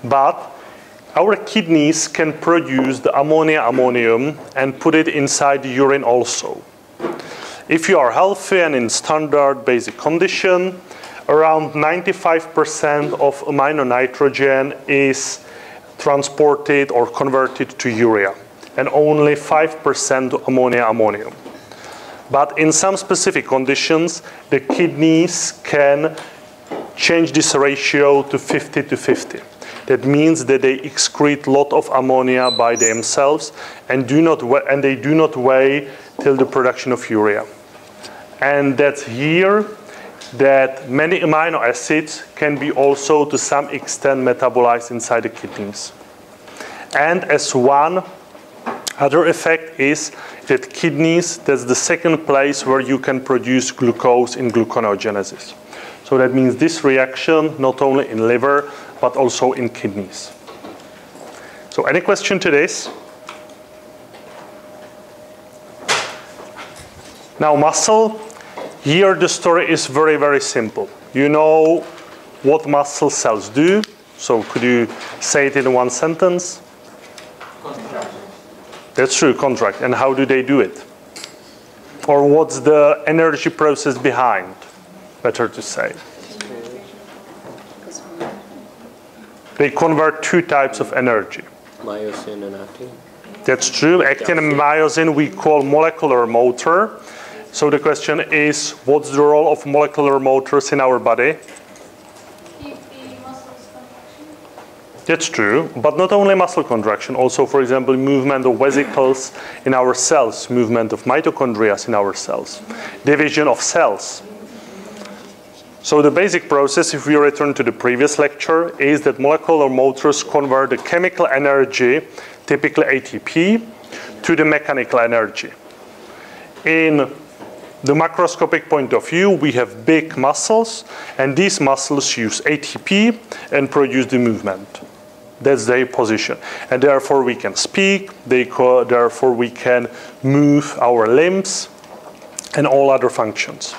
But our kidneys can produce the ammonium and put it inside the urine also. If you are healthy and in standard basic condition, around 95% of amino nitrogen is transported or converted to urea, and only 5% to ammonium. But in some specific conditions, the kidneys can change this ratio to 50-50. That means that they excrete a lot of ammonia by themselves and they do not wait till the production of urea. And that's here that many amino acids can be also to some extent metabolized inside the kidneys. And as one other effect is that kidneys, that's the second place where you can produce glucose in gluconeogenesis. So that means this reaction not only in liver, but also in kidneys. So any question to this? Now muscle, here the story is very, very simple. You know what muscle cells do. So could you say it in one sentence? Contract. That's true, contract. And how do they do it? Or what's the energy process behind? Better to say. They convert two types of energy. Myosin and actin. That's true. Actin and myosin we call molecular motor. So the question is, what's the role of molecular motors in our body? Keep the muscles contraction. That's true, but not only muscle contraction, also, for example, movement of vesicles in our cells, movement of mitochondria in our cells, division of cells. So the basic process, if we return to the previous lecture, is that molecular motors convert the chemical energy, typically ATP, to the mechanical energy. In the macroscopic point of view, we have big muscles, and these muscles use ATP and produce the movement. That's their position. And therefore we can speak, therefore we can move our limbs and all other functions.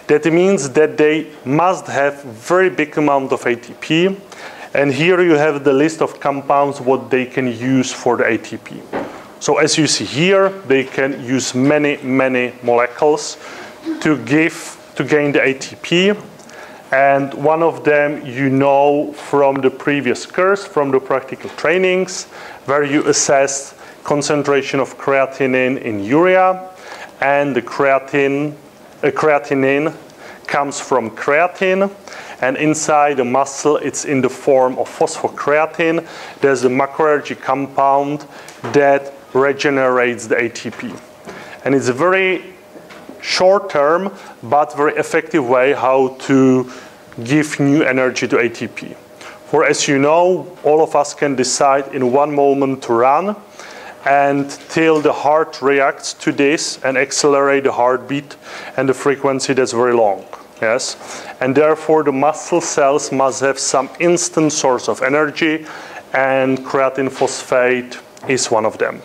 That means that they must have very big amount of ATP, and here you have the list of compounds what they can use for the ATP. So as you see here, they can use many molecules to gain the ATP, and one of them you know from the previous course, from the practical trainings, where you assess concentration of creatinine in urea, and the creatinine comes from creatine, and inside the muscle it's in the form of phosphocreatine. There's a macroenergy compound that regenerates the ATP. And it's a very short-term but very effective way how to give new energy to ATP. For as you know, all of us can decide in one moment to run, and till the heart reacts to this and accelerate the heartbeat and the frequency that's very long. Yes, and therefore the muscle cells must have some instant source of energy, and creatine phosphate is one of them.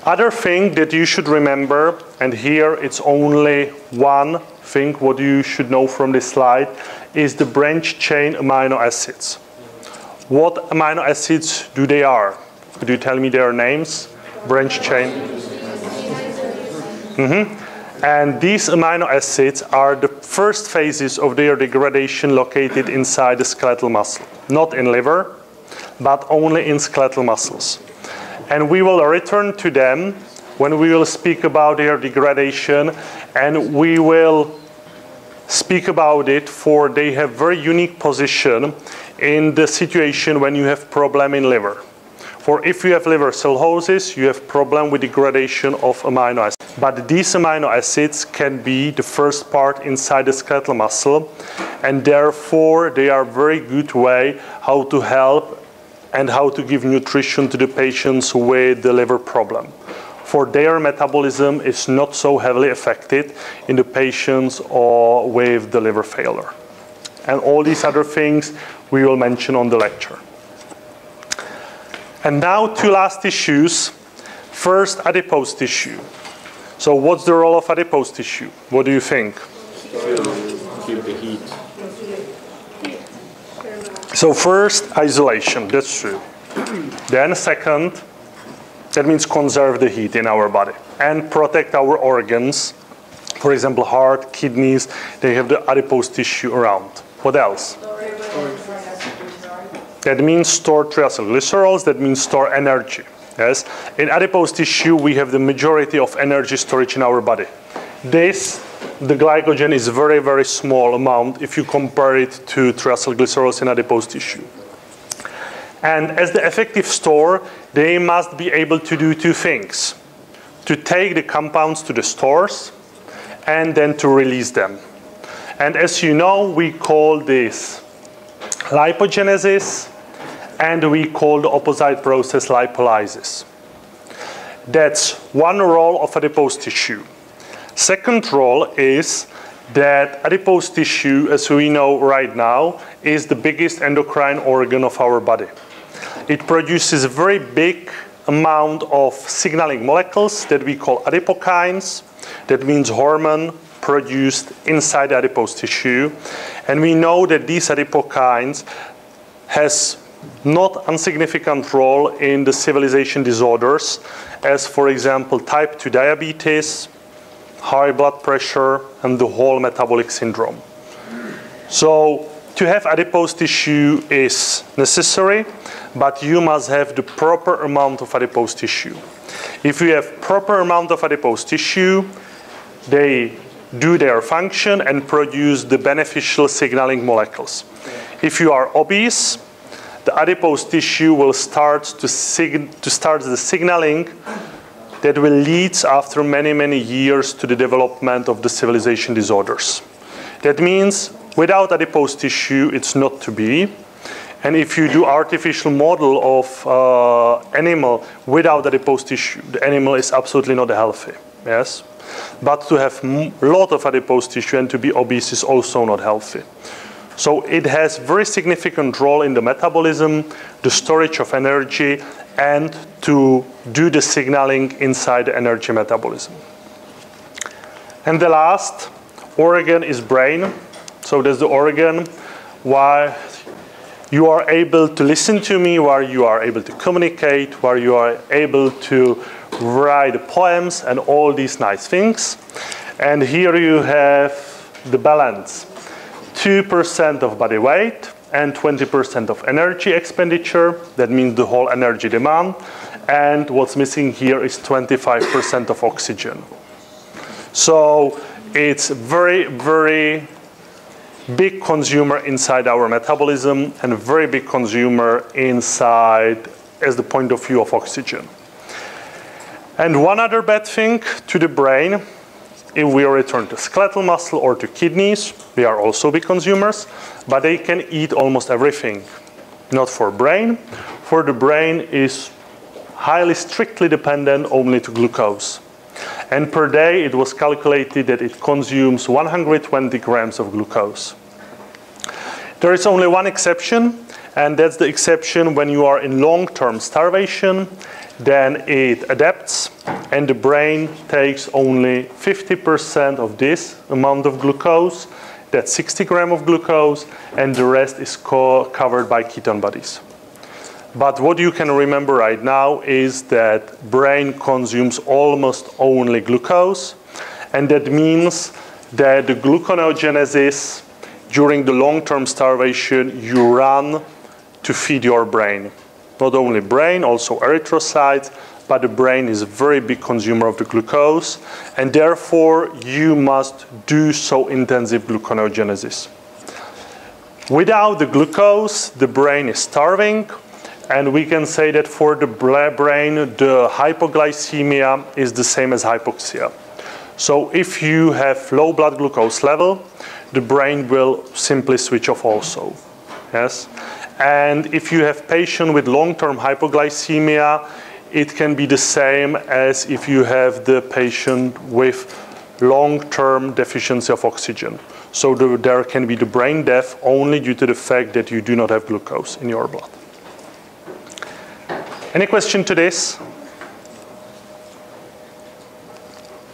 Other thing that you should remember, and here it's only one thing what you should know from this slide, is the branch chain amino acids. What amino acids do they are? Could you tell me their names? Branch chain. And these amino acids are the first phases of their degradation located inside the skeletal muscle. Not in liver, but only in skeletal muscles. And we will return to them when we will speak about their degradation, and we will speak about it for they have very unique position in the situation when you have problem in liver. For if you have liver cirrhosis, you have problem with degradation of amino acids. But these amino acids can be the first part inside the skeletal muscle, and therefore they are a very good way how to help and how to give nutrition to the patients with the liver problem. For their metabolism is not so heavily affected in the patients or with the liver failure. And all these other things we will mention on the lecture. And now two last issues. First, adipose tissue. So what's the role of adipose tissue? What do you think? Keep the heat. So first, isolation, that's true. Then second, that means conserve the heat in our body and protect our organs. For example, heart, kidneys, they have the adipose tissue around. What else? That means store triacylglycerols, that means store energy. Yes? In adipose tissue, we have the majority of energy storage in our body. The glycogen is very small amount if you compare it to triacylglycerols in adipose tissue. And as the effective store, they must be able to do two things: to take the compounds to the stores and then to release them. And as you know, we call this lipogenesis, and we call the opposite process lipolysis. That's one role of adipose tissue. Second role is that adipose tissue, as we know right now, is the biggest endocrine organ of our body. It produces a very big amount of signaling molecules that we call adipokines. That means hormone produced inside adipose tissue. And we know that these adipokines has not insignificant role in the civilization disorders, as for example type 2 diabetes, high blood pressure, and the whole metabolic syndrome. So to have adipose tissue is necessary, but you must have the proper amount of adipose tissue. If you have proper amount of adipose tissue, they do their function and produce the beneficial signaling molecules. If you are obese, the adipose tissue will start to start the signaling that will lead after many, many years to the development of the civilization disorders. That means without adipose tissue, it's not to be. And if you do artificial model of animal without adipose tissue, the animal is absolutely not healthy, yes? But to have a lot of adipose tissue and to be obese is also not healthy. So it has very significant role in the metabolism, the storage of energy, and to do the signaling inside the energy metabolism. And the last organ is brain. So there's the organ where you are able to listen to me, where you are able to communicate, where you are able to write poems and all these nice things. And here you have the balance. 2% of body weight and 20% of energy expenditure. That means the whole energy demand. And what's missing here is 25% of oxygen. So it's very, very big consumer inside our metabolism and a very big consumer inside as the point of view of oxygen. And one other bad thing to the brain, if we return to skeletal muscle or to kidneys, they are also big consumers, but they can eat almost everything. Not for brain. For the brain is highly strictly dependent only to glucose. And per day it was calculated that it consumes 120 grams of glucose. There is only one exception, and that's the exception when you are in long-term starvation. Then it adapts, and the brain takes only 50% of this amount of glucose. That's 60 grams of glucose, and the rest is covered by ketone bodies. But what you can remember right now is that brain consumes almost only glucose, and that means that the gluconeogenesis during the long-term starvation you run to feed your brain. Not only brain, also erythrocytes, but the brain is a very big consumer of the glucose, and therefore you must do so intensive gluconeogenesis. Without the glucose, the brain is starving, and we can say that for the brain, the hypoglycemia is the same as hypoxia. So if you have low blood glucose level, the brain will simply switch off also, yes? And if you have patient with long-term hypoglycemia, it can be the same as if you have the patient with long-term deficiency of oxygen. So there can be the brain death only due to the fact that you do not have glucose in your blood. Any question to this?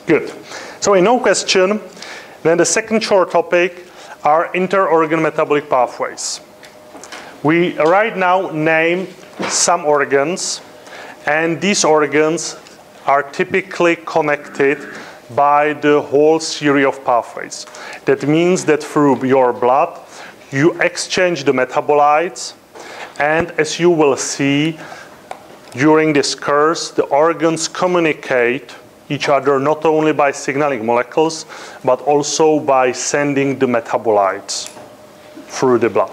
Good. So no question. Then the second short topic are inter-organ metabolic pathways. We right now name some organs, and these organs are typically connected by the whole series of pathways. That means that through your blood, you exchange the metabolites, and as you will see during this course, the organs communicate each other not only by signaling molecules, but also by sending the metabolites through the blood.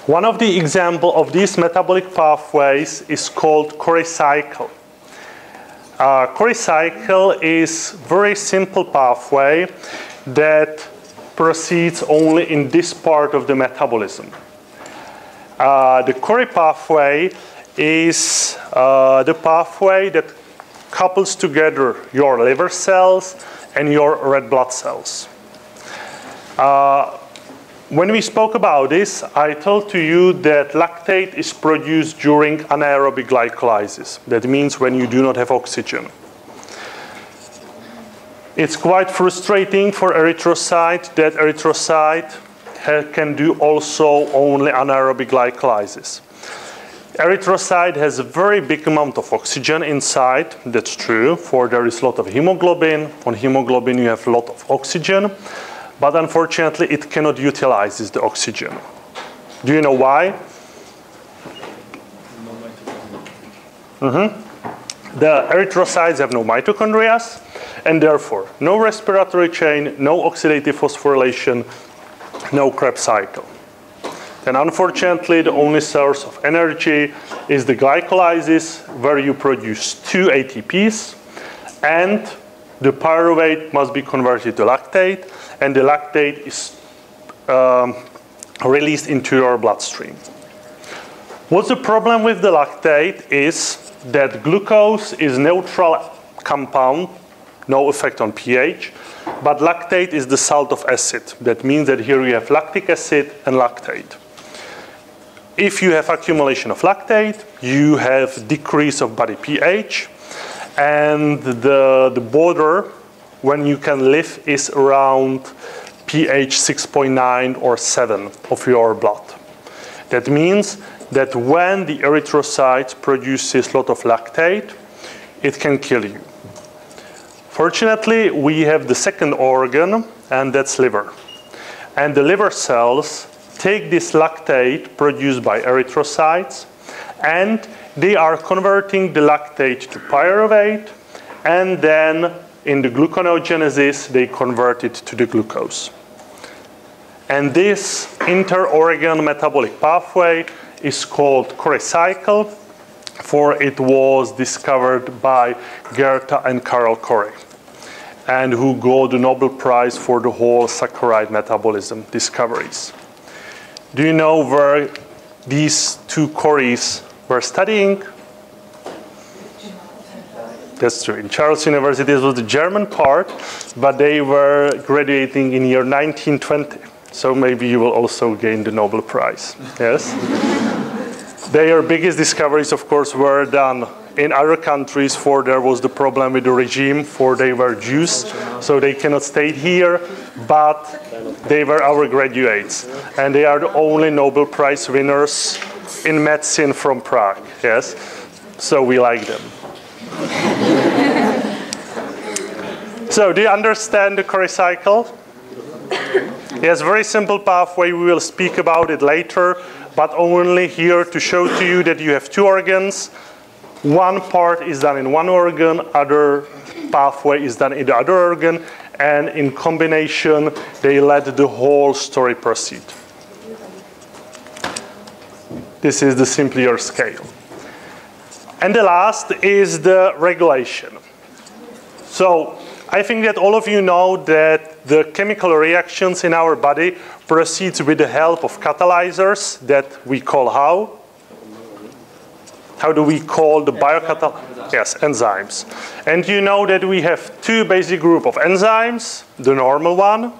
One of the examples of these metabolic pathways is called Cori cycle. Cori cycle is a very simple pathway that proceeds only in this part of the metabolism. The Cori pathway is the pathway that couples together your liver cells and your red blood cells. When we spoke about this, I told to you that lactate is produced during anaerobic glycolysis. That means when you do not have oxygen. It's quite frustrating for erythrocyte that erythrocyte can do also only anaerobic glycolysis. Erythrocyte has a very big amount of oxygen inside. That's true, for there is a lot of hemoglobin. On hemoglobin you have a lot of oxygen. but unfortunately it cannot utilize the oxygen. Do you know why? The erythrocytes have no mitochondria, and therefore no respiratory chain, no oxidative phosphorylation, no Krebs cycle. Then unfortunately, the only source of energy is the glycolysis, where you produce 2 ATPs, and the pyruvate must be converted to lactate, and the lactate is released into your bloodstream. What's the problem with the lactate is that glucose is neutral compound, no effect on pH, but lactate is the salt of acid. That means that here you have lactic acid and lactate. If you have accumulation of lactate, you have decrease of body pH, and the border when you can live is around pH 6.9 or 7 of your blood. That means that when the erythrocyte produces a lot of lactate, it can kill you. Fortunately, we have the second organ, and that's liver. And the liver cells take this lactate produced by erythrocytes, and they are converting the lactate to pyruvate, and then in the gluconeogenesis, they convert it to the glucose. And this inter-organ metabolic pathway is called Cori cycle, for it was discovered by Gerta and Carol Cori, and who got the Nobel Prize for the whole saccharide metabolism discoveries. Do you know where these two Cories were studying? That's true. In Charles University, this was the German part, but they were graduating in year 1920. So maybe you will also gain the Nobel Prize. Yes? Their biggest discoveries, of course, were done in other countries, for there was the problem with the regime, for they were Jews, so they cannot stay here, but they were our graduates. And they are the only Nobel Prize winners in medicine from Prague. Yes? So we like them. So do you understand the Cori cycle? Yes, very simple pathway. We will speak about it later, but only here to show to you that you have two organs. One part is done in one organ, other pathway is done in the other organ, and in combination, they let the whole story proceed. This is the simpler scale. And the last is the regulation. So I think that all of you know that the chemical reactions in our body proceeds with the help of catalyzers that we call how? How do we call the biocatalysts? Yes, enzymes. And you know that we have two basic groups of enzymes, the normal one,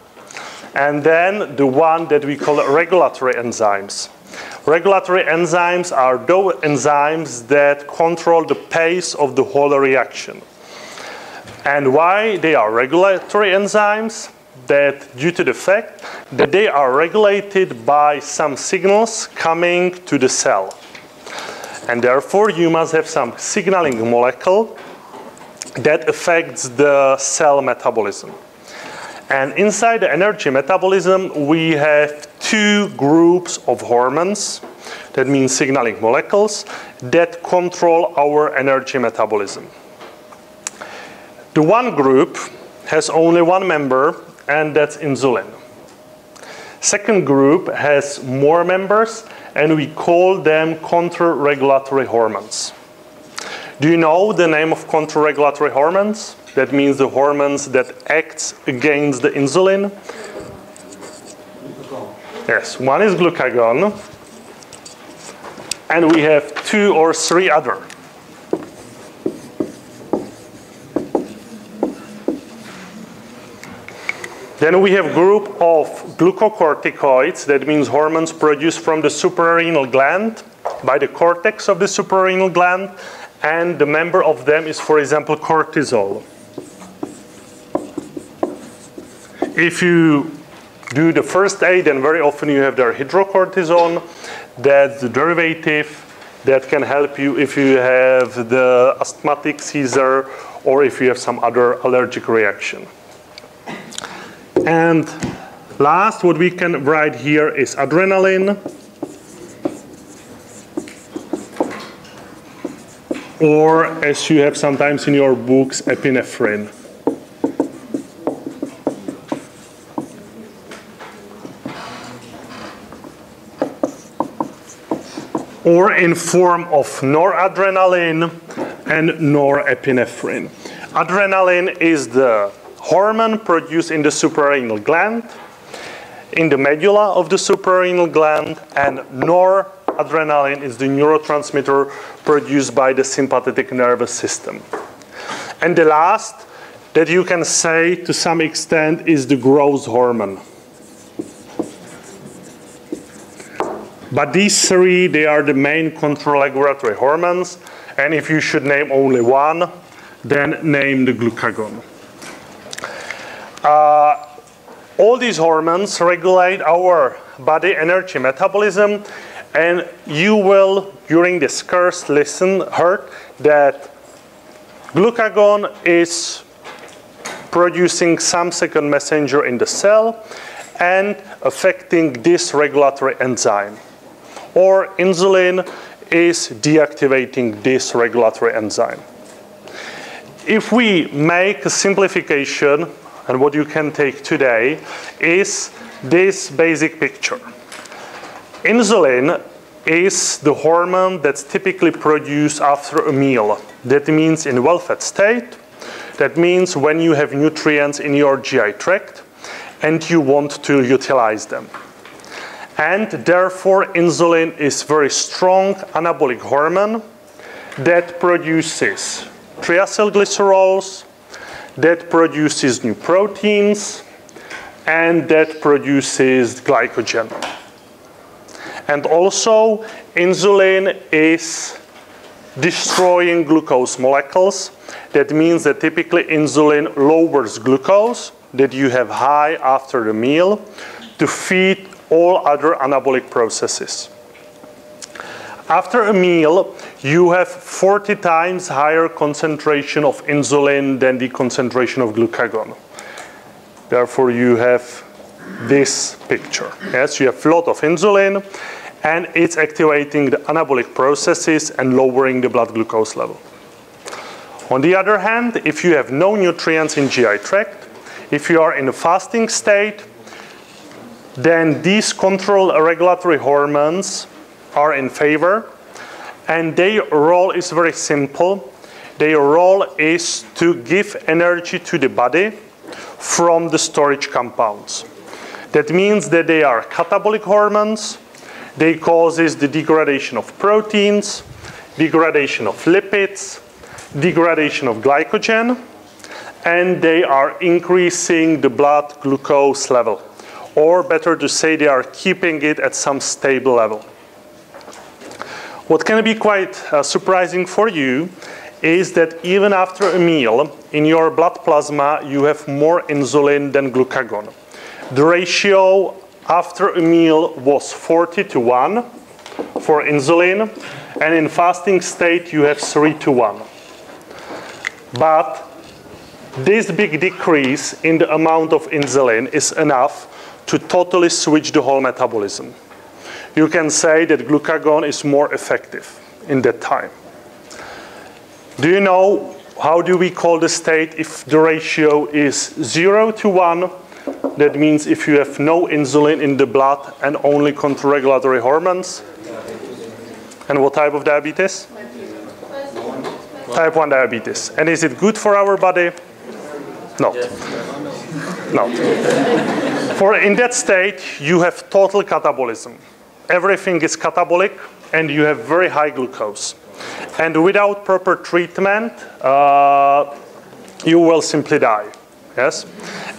and then the one that we call regulatory enzymes. Regulatory enzymes are those enzymes that control the pace of the whole reaction. And why they are regulatory enzymes? That due to the fact that they are regulated by some signals coming to the cell. And therefore, you must have some signaling molecule that affects the cell metabolism. And inside the energy metabolism, we have two groups of hormones, that means signaling molecules, that control our energy metabolism. The one group has only one member, and that's insulin. Second group has more members, and we call them counter-regulatory hormones. Do you know the name of counter-regulatory hormones? That means the hormones that act against the insulin. Yes, one is glucagon, and we have 2 or 3 other. Then we have a group of glucocorticoids, that means hormones produced from the suprarenal gland, by the cortex of the suprarenal gland, and the member of them is, for example, cortisol. If you do the first aid, then very often you have their hydrocortisone, that's the derivative that can help you if you have the asthmatic seizure or if you have some other allergic reaction. And Last, what we can write here is adrenaline, or as you have sometimes in your books, epinephrine. Or in form of noradrenaline and norepinephrine. Adrenaline is the hormone produced in the suprarenal gland, in the medulla of the suprarenal gland, and noradrenaline is the neurotransmitter produced by the sympathetic nervous system. And the last that you can say to some extent is the growth hormone. But these three, they are the main control-regulatory hormones, and if you should name only one, then name the glucagon. All these hormones regulate our body energy metabolism, and you will, during this course, heard that glucagon is producing some second messenger in the cell and affecting this regulatory enzyme. Or insulin is deactivating this regulatory enzyme. If we make a simplification, and what you can take today is this basic picture. Insulin is the hormone that's typically produced after a meal. That means in well-fed state. That means when you have nutrients in your GI tract and you want to utilize them. And therefore, insulin is very strong anabolic hormone that produces triacylglycerols, that produces new proteins, and that produces glycogen. And also, insulin is destroying glucose molecules. That means that typically insulin lowers glucose that you have high after the meal to feed all other anabolic processes. After a meal, you have 40 times higher concentration of insulin than the concentration of glucagon. Therefore, you have this picture. Yes, you have a lot of insulin, and it's activating the anabolic processes and lowering the blood glucose level. On the other hand, if you have no nutrients in GI tract, if you are in a fasting state, then these control regulatory hormones are in favor, and their role is very simple. Their role is to give energy to the body from the storage compounds. That means that they are catabolic hormones. They cause the degradation of proteins, degradation of lipids, degradation of glycogen, and they are increasing the blood glucose level. Or better to say, they are keeping it at some stable level. What can be quite surprising for you is that even after a meal, in your blood plasma, you have more insulin than glucagon. The ratio after a meal was 40:1 for insulin, and in fasting state, you have 3:1. But this big decrease in the amount of insulin is enough to totally switch the whole metabolism. You can say that glucagon is more effective in that time. Do you know how do we call the state if the ratio is 0:1? That means if you have no insulin in the blood and only control-regulatory hormones. And what type of diabetes? Type 1 diabetes. And is it good for our body? No. No. For in that state, you have total catabolism. Everything is catabolic, and you have very high glucose. And without proper treatment, you will simply die. Yes?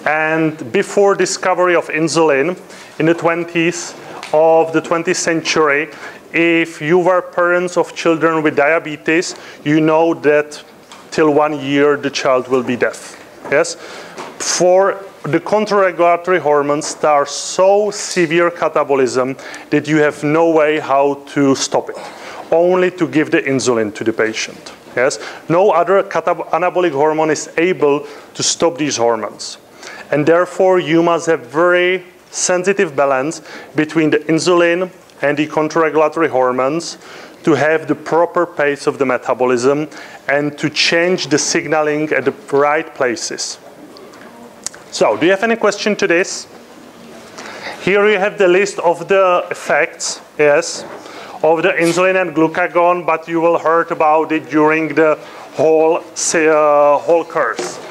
And before discovery of insulin, in the 20s of the 20th century, if you were parents of children with diabetes, you know that till 1 year the child will be deaf. Yes? For the control-regulatory hormones are so severe catabolism that you have no way how to stop it, only to give the insulin to the patient. Yes? No other anabolic hormone is able to stop these hormones. And therefore, you must have very sensitive balance between the insulin and the counterregulatory hormones to have the proper pace of the metabolism and to change the signaling at the right places. So, do you have any question to this? Here you have the list of the effects, yes, of the insulin and glucagon, but you will heard about it during the whole course.